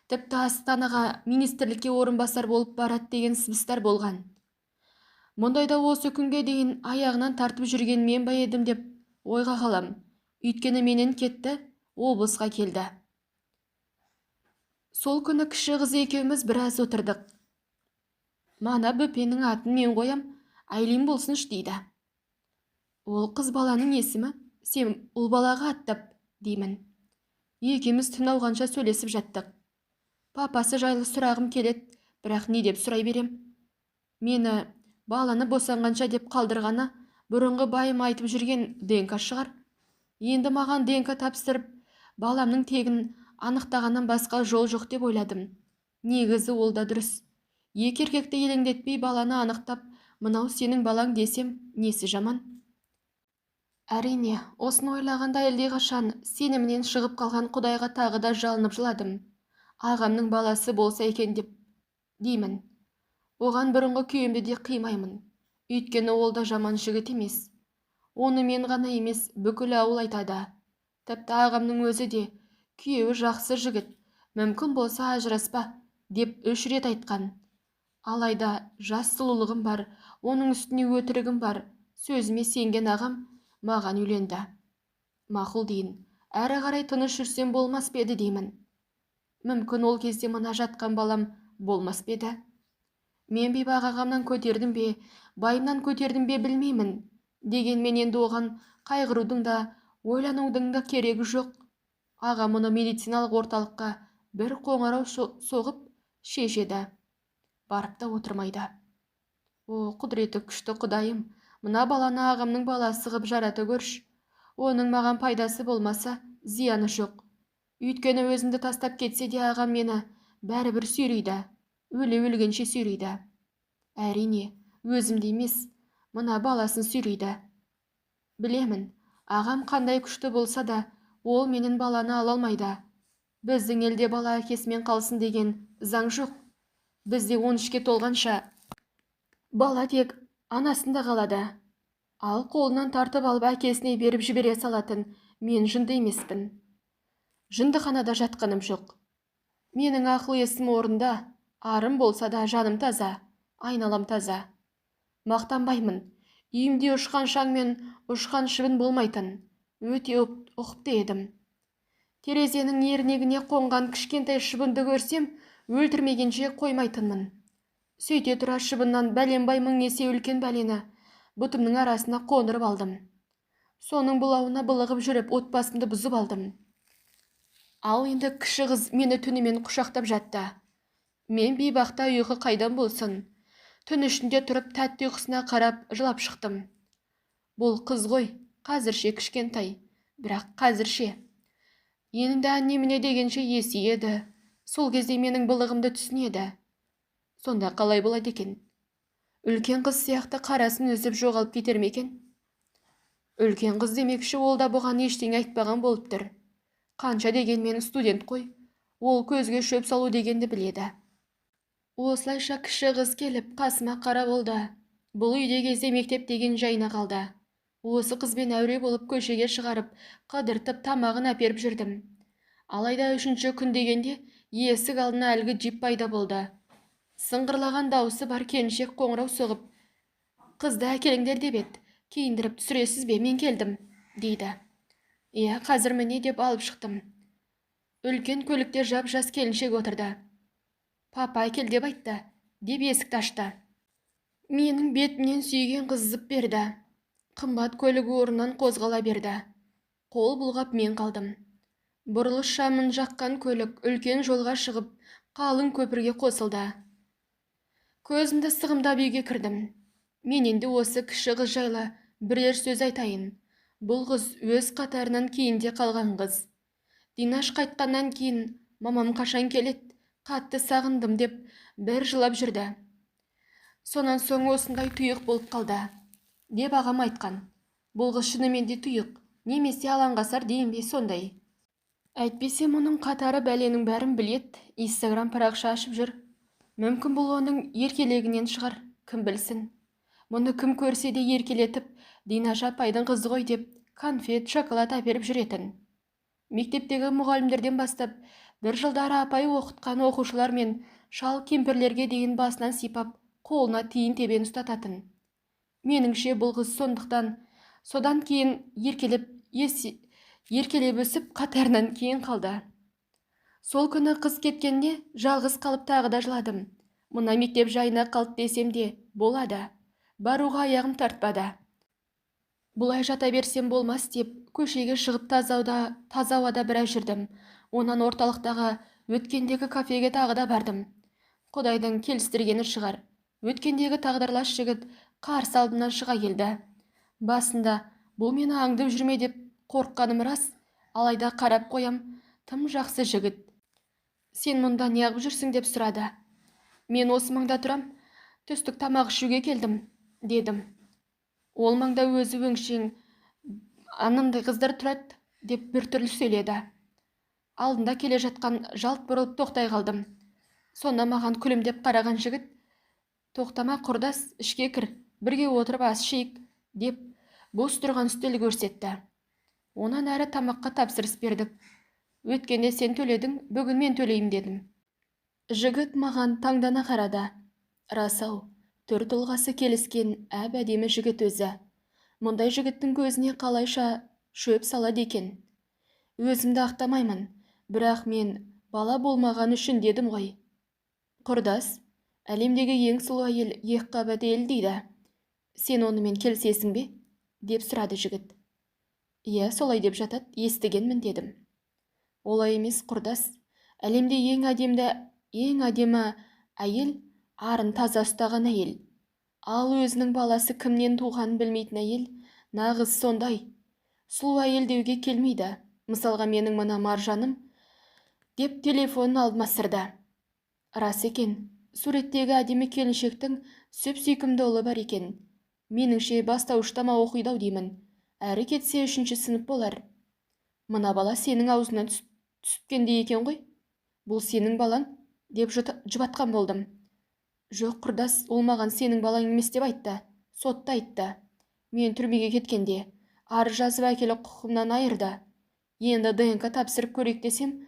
Тіпті Астанаға министрлікке орынбасар болып барады деген сыбыстар болған. Мұндайда осы күнге дейін аяғынан тартып жүрген мен ба едім деп ойға қалам. Өйткені менен кетті, облысқа келді. Сол күні кіші қыз екеуміз біраз отырдық. Мана бөпенің атын мен қоям, Айлин болсыншы, дейді. Ол қыз баланың есімі, сен ұл балаға аттап, деймін. Екеуміз түн ауғанша сөйлесіп жаттық. Папасы жайлы сұрағым келет, бірақ не деп сұрай берем? Мені баланы босанғанша деп қалдырғаны бұрынғы байым айтып жүрген Денка шығар. Енді маған ДНК тапсырып, баламның тегін анықтағаннан басқа жол жоқ деп ойладым. Негізі ол да дұрыс. Екі еркекті елеңдетпей баланы анықтап, мынау сенің балаң десем, несі жаман? Әрине, осыны ойлағанда әлдеқашан сенімнен шығып қалған Құдайға тағы да жалынып жыладым. Ағамның баласы болса екен деймін. Оған бұрынғы күйімді де қимаймын. Өйткені ол да жаман жігіт емес. Оны мен ғана емес, бүкіл ауыл айтады. Тіпті ағамның өзі де, күйеуі жақсы жігіт, мүмкін болса ажыраспа, деп 3 рет айтқан. Алайда жас сұлулығым бар, оның үстіне өтірігім бар, сөзіме сенген ағам маған үйленді. Мақұл дейін, әрі қарай тыныш жүрсем болмас па еді деймін. Мүмкін ол кезде мына жатқан балам болмас па еді. Мен бейбақ ағамнан көтердім бе, байымнан көтердім бе білмеймін. Дегенмен енді оған қайғырудың да, ойланудың да керегі жоқ. Ағам мұны медициналық орталыққа бір қоңырау соғып шешеді. Барып та отырмайды. О, құдіреті күшті Құдайым, мына баланы ағамның баласы ғып жарата көрш. Оның маған пайдасы болмаса, зияны жоқ. Өйткені өзімді тастап кетсе де ағам мені бәрібір сүйрейді. Өле-өлгенше сүйрейді. Әрине, өзімді емес, мына баласын сүйрейді. Білемін, ағам қандай күшті болса да, ол менің баланы ала алмайды. Біздің елде бала әкесімен қалсын деген заң жоқ. Бізде 13-ке толғанша бала тек анасында қалады. Ал қолынан тартып алып әкесіне беріп жібере салатын мен жынды емеспін. Жындыханада жатқаным жоқ. Менің ақыл есім орында, арым болса да жаным таза, айналам таза. Мақтанбаймын, үйімде ұшқан шаң мен ұшқан шыбын болмайтын. Өте ұқыпты едім. Терезенің ернегіне қонған кішкентай шыбынды көрсем, өлтірмегенше қоймайтынмын. Сөйте тұра шыбыннан бәленбай мың есе үлкен бәлені бұтымның арасына қондырып алдым. Соның бұлауына былығып жүріп отбасымды бұзып алдым. Ал енді кіші қыз мені түнімен құшақтап жатты. Мен бейбақта ұйқы қайдан болсын. Түн ішінде тұрып тәтті ұйқысына қарап жылап шықтым. Бұл қыз ғой, қазірше кішкентай, бірақ қазірше. Енді аннеміне дегенше есейеді. Сол кезде менің былығымды түсінеді. Сонда қалай болады екен? Үлкен қыз сияқты қарасын үзіп жоғалып кетер ме екен? Үлкен қыз демекші, ол да бұған ештеңе айтпаған болып тұр. Қанша дегенмен студент қой, ол көзге шөп салу дегенді біледі. Осылайша кіші қыз келіп қасыма қарап болды. Бұл үйде кезде мектеп деген жайына қалды. Осы қызбен әуре болып көшеге шығарып, қыдыртып тамағын әперіп жүрдім. Алайда 3-ші күн дегенде есік алдына әлгі джип пайда болды. Сыңғырлаған дауысы бар келіншек қоңырау соғып, қызды әкеліңдер деп еді, киіндіріп түсіресіз бе, мен келдім, дейді. Иә, қазір міне деп алып шықтым. Үлкен көлікте жап-жас келіншек отырды. Папа әкел деп айтты, деп есікті ашты. Менің бетімнен сүйген қыз зып берді. Қымбат көлігі орнынан қозғала берді. Қол бұлғап мен қалдым. Бұрылыс шамын жаққан көлік үлкен жолға шығып, қалың көпірге қосылды. Көзімді сығымдап үйге кірдім. Мен енді осы кіші қыз жайлы бірер сөз айтайын. Бұл қыз өз қатарынан кейінде қалған қыз. Динаш қайтқаннан кейін мамам қашан келеді, қатты сағындым деп бір жылап жүрді. Сонан соң осындай тұйық болып қалды, деп ағам айтқан. Бұл қыз шынымен де тұйық, немесе алаңғасар дейін бе сондай. Әйтпесе мұның қатары бәленің бәрін білет, Инстаграм парақша ашып жүр. Мүмкін бұл оның еркелегінен шығар, кім білсін. Мұны кім көрсе де еркелетіп, Динаш апайдың қызы ғой деп, конфет, шоколад әперіп жүретін. Мектептегі мұғалімдерден бастап, бір жылдары апай оқытқан оқушылар мен шал кемпірлерге дейін басынан сипап, қолына тиын тебен ұстататын. Меніңше бұл қыз содан кейін еркелеп өсіп қатарынан кейін қалды. Сол күні қыз кеткенде жалғыз қалып тағы да жыладым. Мұна мектеп жайына қалды десем де болады. Баруға аяғым тартпады. Бұлай жата берсем болмас деп, көшеге шығып таза ауада біраз жүрдім. Онан орталықтағы өткендегі кафеге тағы да бардым. Құдайдың келістіргені шығар. Өткендегі тағдырлас жігіт қарсы алдымнан шыға келді. Басында бұл мені аңдып жүрме деп Қорыққаным рас, алайда қарап қоям, тым жақсы жігіт. Сен мұнда неғып жүрсің деп сұрады. Мен осы маңда тұрам, түстік тамақ ішуге келдім, дедім. Ол маңда өзі өңшең анандай қыздар тұрады деп біртүрлі сөйледі. Алдында келе жатқан жалт бұрылып тоқтай қалдым. Сонда маған күлімдеп қараған жігіт, тоқтама құрдас, ішке кір, бірге отырып ас ішейік, деп бос тұрған үстелді көрсетті. Онан әрі тамаққа тапсырыс бердік. Өткенде сен төледің, бүгін мен төлеймін дедім. Жігіт маған таңдана қарады. Рас-ау, түр тұлғасы келіскен әдемі жігіт өзі. Мұндай жігіттің көзіне қалайша шөп салады екен. Өзімді ақтамаймын, бірақ мен бала болмаған үшін дедім ғой. Құрдас, әлемдегі ең сұлу әйел екіқабат әйел дейді. Сен онымен келісесің бе? Деп сұрады жігіт. Иә, солай деп жатады, естігенмін дедім. Олай емес құрдас, әлемде ең әдемі әйел арын таза ұстаған әйел. Ал өзінің баласы кімнен туғанын білмейтін әйел нағыз сондай. Сұлу әйел деуге келмейді. Мысалға менің мына Маржаным, деп телефонын алдыма сырды. Рас екен, суреттегі әдемі келіншектің сүп-сүйкімді ұлы бар екен. Меніңше бастауыштама оқиды-ау деймін. Әрі кетсе 3-ші сынып болар. Мына бала сенің аузынан түсіпкендей екен ғой. Бұл сенің балаң, деп жұбатқан болдым. Жоқ құрдас, ол маған сенің балаң емес деп айтты. Сотта айтты. Мен түрмеге кеткенде арыз жазып әкеліп құқымнан айырды. Енді ДНК тапсырып көрейік десем,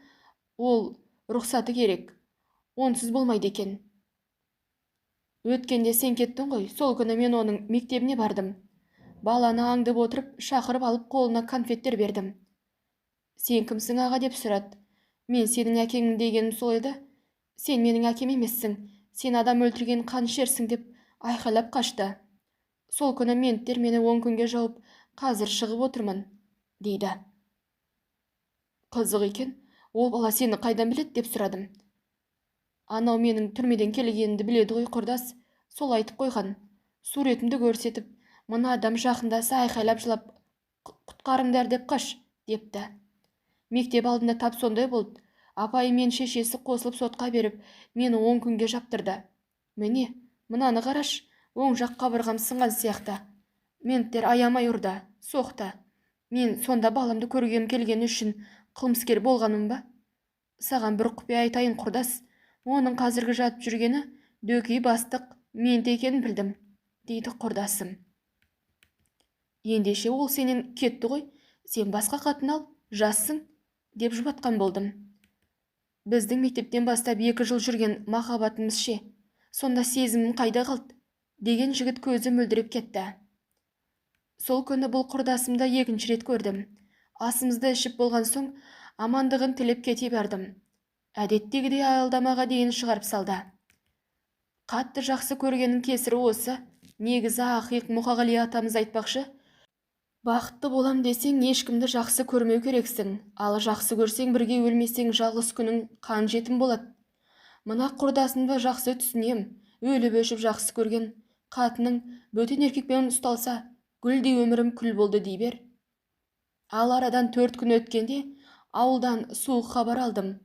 ол рұқсаты керек. Онсыз болмайды екен. Өткенде сен кеттің ғой, сол күні мен оның мектебіне бардым. Баланы аңдып отырып, шақырып алып қолына конфеттер бердім. Сен кімсің аға деп сұрады. Мен сенің әкеңмін дегенім сол еді. Сен менің әкем емессің, сен адам өлтірген қанішерсің деп айқайлап қашты. Сол күні менттер мені 10 күнге жауып, қазір шығып отырмын, дейді. Қызық екен, ол бала сені қайдан біледі деп сұрадым. Анау менің түрмеден келгенімді біледі ғой құрдас, сол айтып қойған. Суретімді көрсетіп, мына адам жақындаса айқайлап жылап, құтқарыңдар деп қаш, депті. Мектеп алдында тап сондай болды. Апай мен шешесі қосылып сотқа беріп, мені 10 күнге жаптырды. Міне, мынаны қараш, оң жақ қабырғам сынған сияқты. Менттер аямай ұрды, соқты. Мен сонда баламды көргем келген үшін қылмыскер болғаным ба? Саған бір құпия айтайын құрдас. Оның қазіргі жатып жүргені дөкей бастық менте екенін білдім, дейді құрдасым. Ендеше ол сенен кетті ғой, сен басқа қатын ал, жассың, деп жұбатқан болдым. Біздің мектептен бастап 2 жыл жүрген махаббатымыз ше, сонда сезімім қайда қалды, деген жігіт көзі мөлдіреп кетті. Сол күні бұл құрдасымды 2-ші рет көрдім. Асымызды ішіп болған соң амандығын тілеп кете бардым. Әдеттегідей аялдамаға дейін шығарып салды. Қатты жақсы көргенің кесірі осы. Негізі Ақиық Мұқағали атамыз айтпақшы, бақытты болам десең, ешкімді жақсы көрмеу керексің. Ал жақсы көрсең, бірге өлмесең, жалғыз күнің қан жетім болады. Мына құрдасымды жақсы түсінем. Өліп өшіп жақсы көрген қатының бөтен еркекпен ұсталса, гүлдей өмірім күл болды дей бер. Ал арадан 4 күн өткенде ауылдан суық хабар алдым.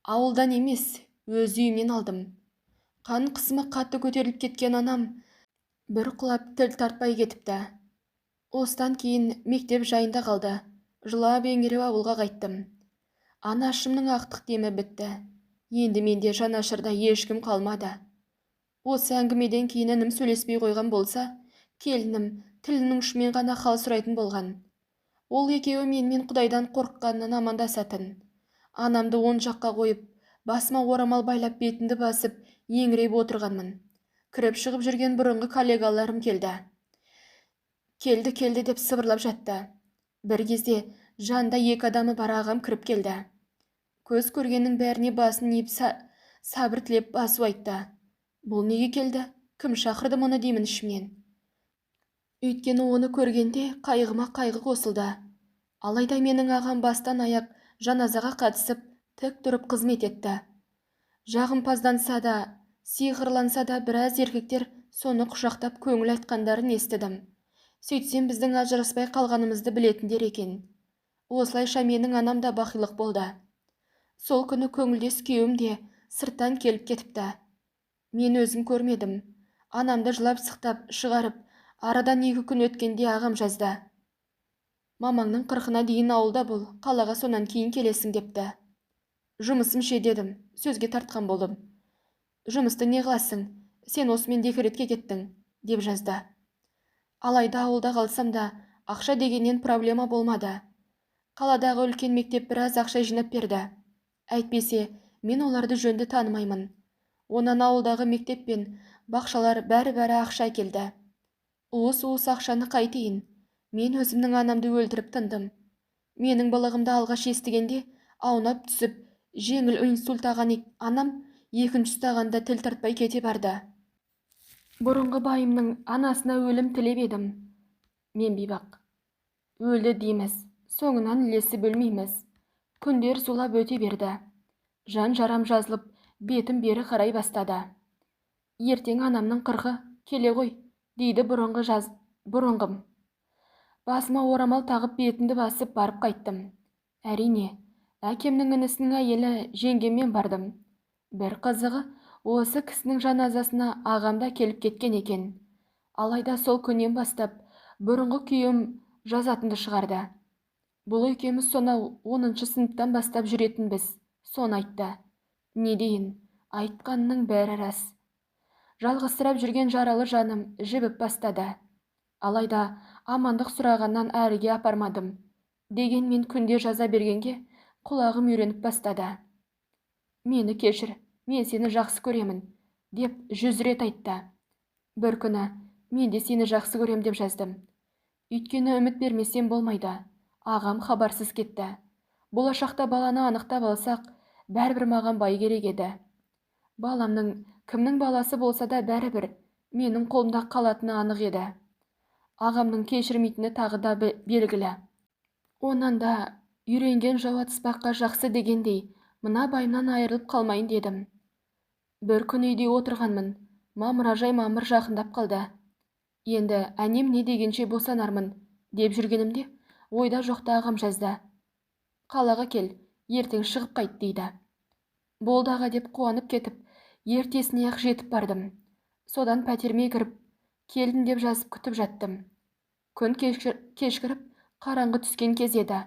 Ауылдан емес, өз үйімнен алдым. Қан қысымы қатты көтеріліп кеткен анам бір құлап тіл тартпай кетіпті. Осыдан кейін мектеп жайында қалды. Жылап еңіреп ауылға қайттым. Анашымның ақтық демі бітті. Енді менде жанашырда ешкім қалмады. Осы әңгімеден кейін інім сөйлеспей қойған болса, келінім тілінің ұшымен ғана хал сұрайтын болған. Ол екеуі менімен Құдайдан қорыққанынан амандасатын. Анамды оң жаққа қойып, басыма орамал байлап бетімді басып, еңіреп отырғанмын. Кіріп шығып жүрген бұрынғы коллегаларым келді. Келді деп сыбырлап жатты. Бір кезде жанында 2 адамы бар ағам кіріп келді. Көз көргеннің бәріне басын иіп сабыр тілеп басу айтты. Бұл неге келді? Кім шақырды мұны деймін ішімнен. Өйткені оны көргенде қайғыма қайғы қосылды. Алайда менің ағам бастан аяқ жаназаға қатысып, тік тұрып қызмет етті. Жағымпазданса да, сиқырланса да біраз еркектер соны құшақтап көңіл айтқандарын естідім. Сөйтсем біздің ажыраспай қалғанымызды білетіндер екен. Осылайша менің анам да бақилық болды. Сол күні көңілдес күйеуім де сырттан келіп кетіпті. Мен өзім көрмедім. Анамды жылап сықтап шығарып, арадан 2 күн өткенде ағам жазды. Мамаңның 40-на дейін ауылда бол, қалаға сонан кейін келесің депті. Жұмысым ше дедім, сөзге тартқан болдым. Жұмысты не қыласың, сен осымен декретке кеттің, деп жазды. Алайда ауылда қалсам да, ақша дегеннен проблема болмады. Қаладағы үлкен мектеп біраз ақша жинап берді. Әйтпесе, мен оларды жөнді танымаймын. Онан ауылдағы мектеп пен бақшалар бәрі ақша келді. Уыс ақшаны қайтейін. Мен өзімнің анамды өлтіріп тындым. Менің балығымды алғаш естігенде, аунап түсіп, жеңіл инсульт алған анам екінші ұстағанда тіл тартпай кете барды. Бұрынғы байымның анасына өлім тілеп едім. Мен бейбақ. Өлді дейміз, соңынан ілесі бөлмейміз. Күндер зулап өте берді. Жан жарам жазылып, бетім бері қарай бастады. Ертең анамның 40 келе ғой, дейді бұрынғым. Басыма орамал тағып бетімді басып барып қайттым. Әрине, әкемнің інісінің әйелі жеңгеммен бардым. Бір қызығы, осы кісінің жаназасына ағамда келіп кеткен екен. Алайда сол күннен бастап бұрынғы күйеуім жазатынды шығарды. Бұл екеуміз сонау 10-шы сыныптан бастап жүретінбіз. Соны айтты. Не дейін, айтқанның бәрі рас. Жалғызсырап жүрген жаралы жаным жібіп бастады. Алайда амандық сұрағаннан әріге апармадым. Дегенмен күнде жаза бергенге құлағым үйреніп бастады. Мені кешір, мен сені жақсы көремін, деп 100 рет айтты. Бір күні, мен де сені жақсы көрем деп жаздым. Өйткені үміт бермесем болмайды. Ағам хабарсыз кетті. Болашақта баланы анықтап алсақ, бәрібір маған бай керек еді. Баламның кімнің баласы болса да бәрібір менің қолымда қалатыны анық еді. Ағамның кешірмейтіні тағы да белгілі. Онан да үйренген жау атыспаққа жақсы дегендей, мына байымнан айырылып қалмайын дедім. Бір күн үйде отырғанмын, мамыражай мамыр жақындап қалды. Енді әнем не дегенше босанармын, деп жүргенімде, ойда жоқта ағам жазды. Қалаға кел, ертең шығып қайт дейді. Болды аға деп қуанып кетіп, ертесіне ақ жетіп бардым. Содан пәтерме кіріп, келдім деп жазып күтіп жаттым. Күн кешкіріп, қараңғы түскен кез еді.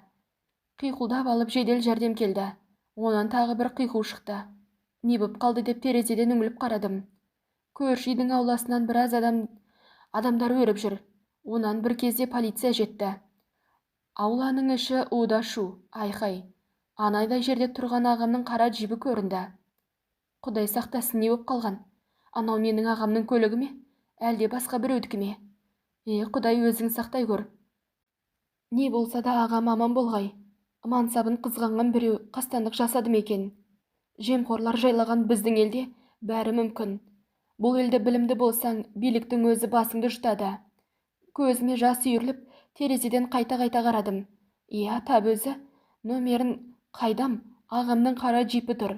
Қиқулдап алып жедел жәрдем келді. Онан тағы бір қиқу шықты. Не боп қалды деп терезеден үңіліп қарадым. Көрші үйдің ауласынан біраз адамдар өріп жүр. Онан бір кезде полиция жетті. Ауланың іші уда шу, айқай. Анайдай жерде тұрған ағамның қара джибі көрінді. Құдай сақтасын, не боп қалған? Анау менің ағамның көлігі ме? Әлде басқа біреудікі ме? Құдай өзің сақтай көр. Не болса да ағам аман болғай. Мансабын қызғанған біреу қастандық жасады екен. Жемқорлар жайлаған біздің елде бәрі мүмкін. Бұл елді білімді болсаң, биліктің өзі басыңды жұтады. Көзіме жас үйіріліп, терезеден қайта-қайта қарадым. Тап өзі, номерін қайдам, ағамның қара джипі тұр.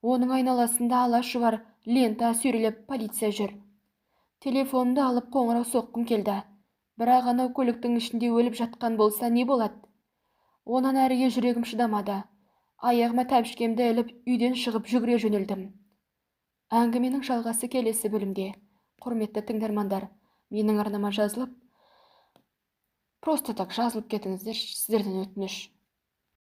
Оның айналасында ала-шұбар лента сүйрелеп полиция жүр. Телефонымды алып қоңырау соққым келді. Бірақ анау көліктің ішінде өліп жатқан болса не болады? Онан әріге жүрегім шыдамады. Аяғыма тәпішкемді іліп, үйден шығып жүгіре жөнелдім. Әңгіменің жалғасы келесі бөлімде. Құрметті тыңдармандар, менің арнама жазылып, просто так жазылып кетіңіздер, сіздерден өтініш.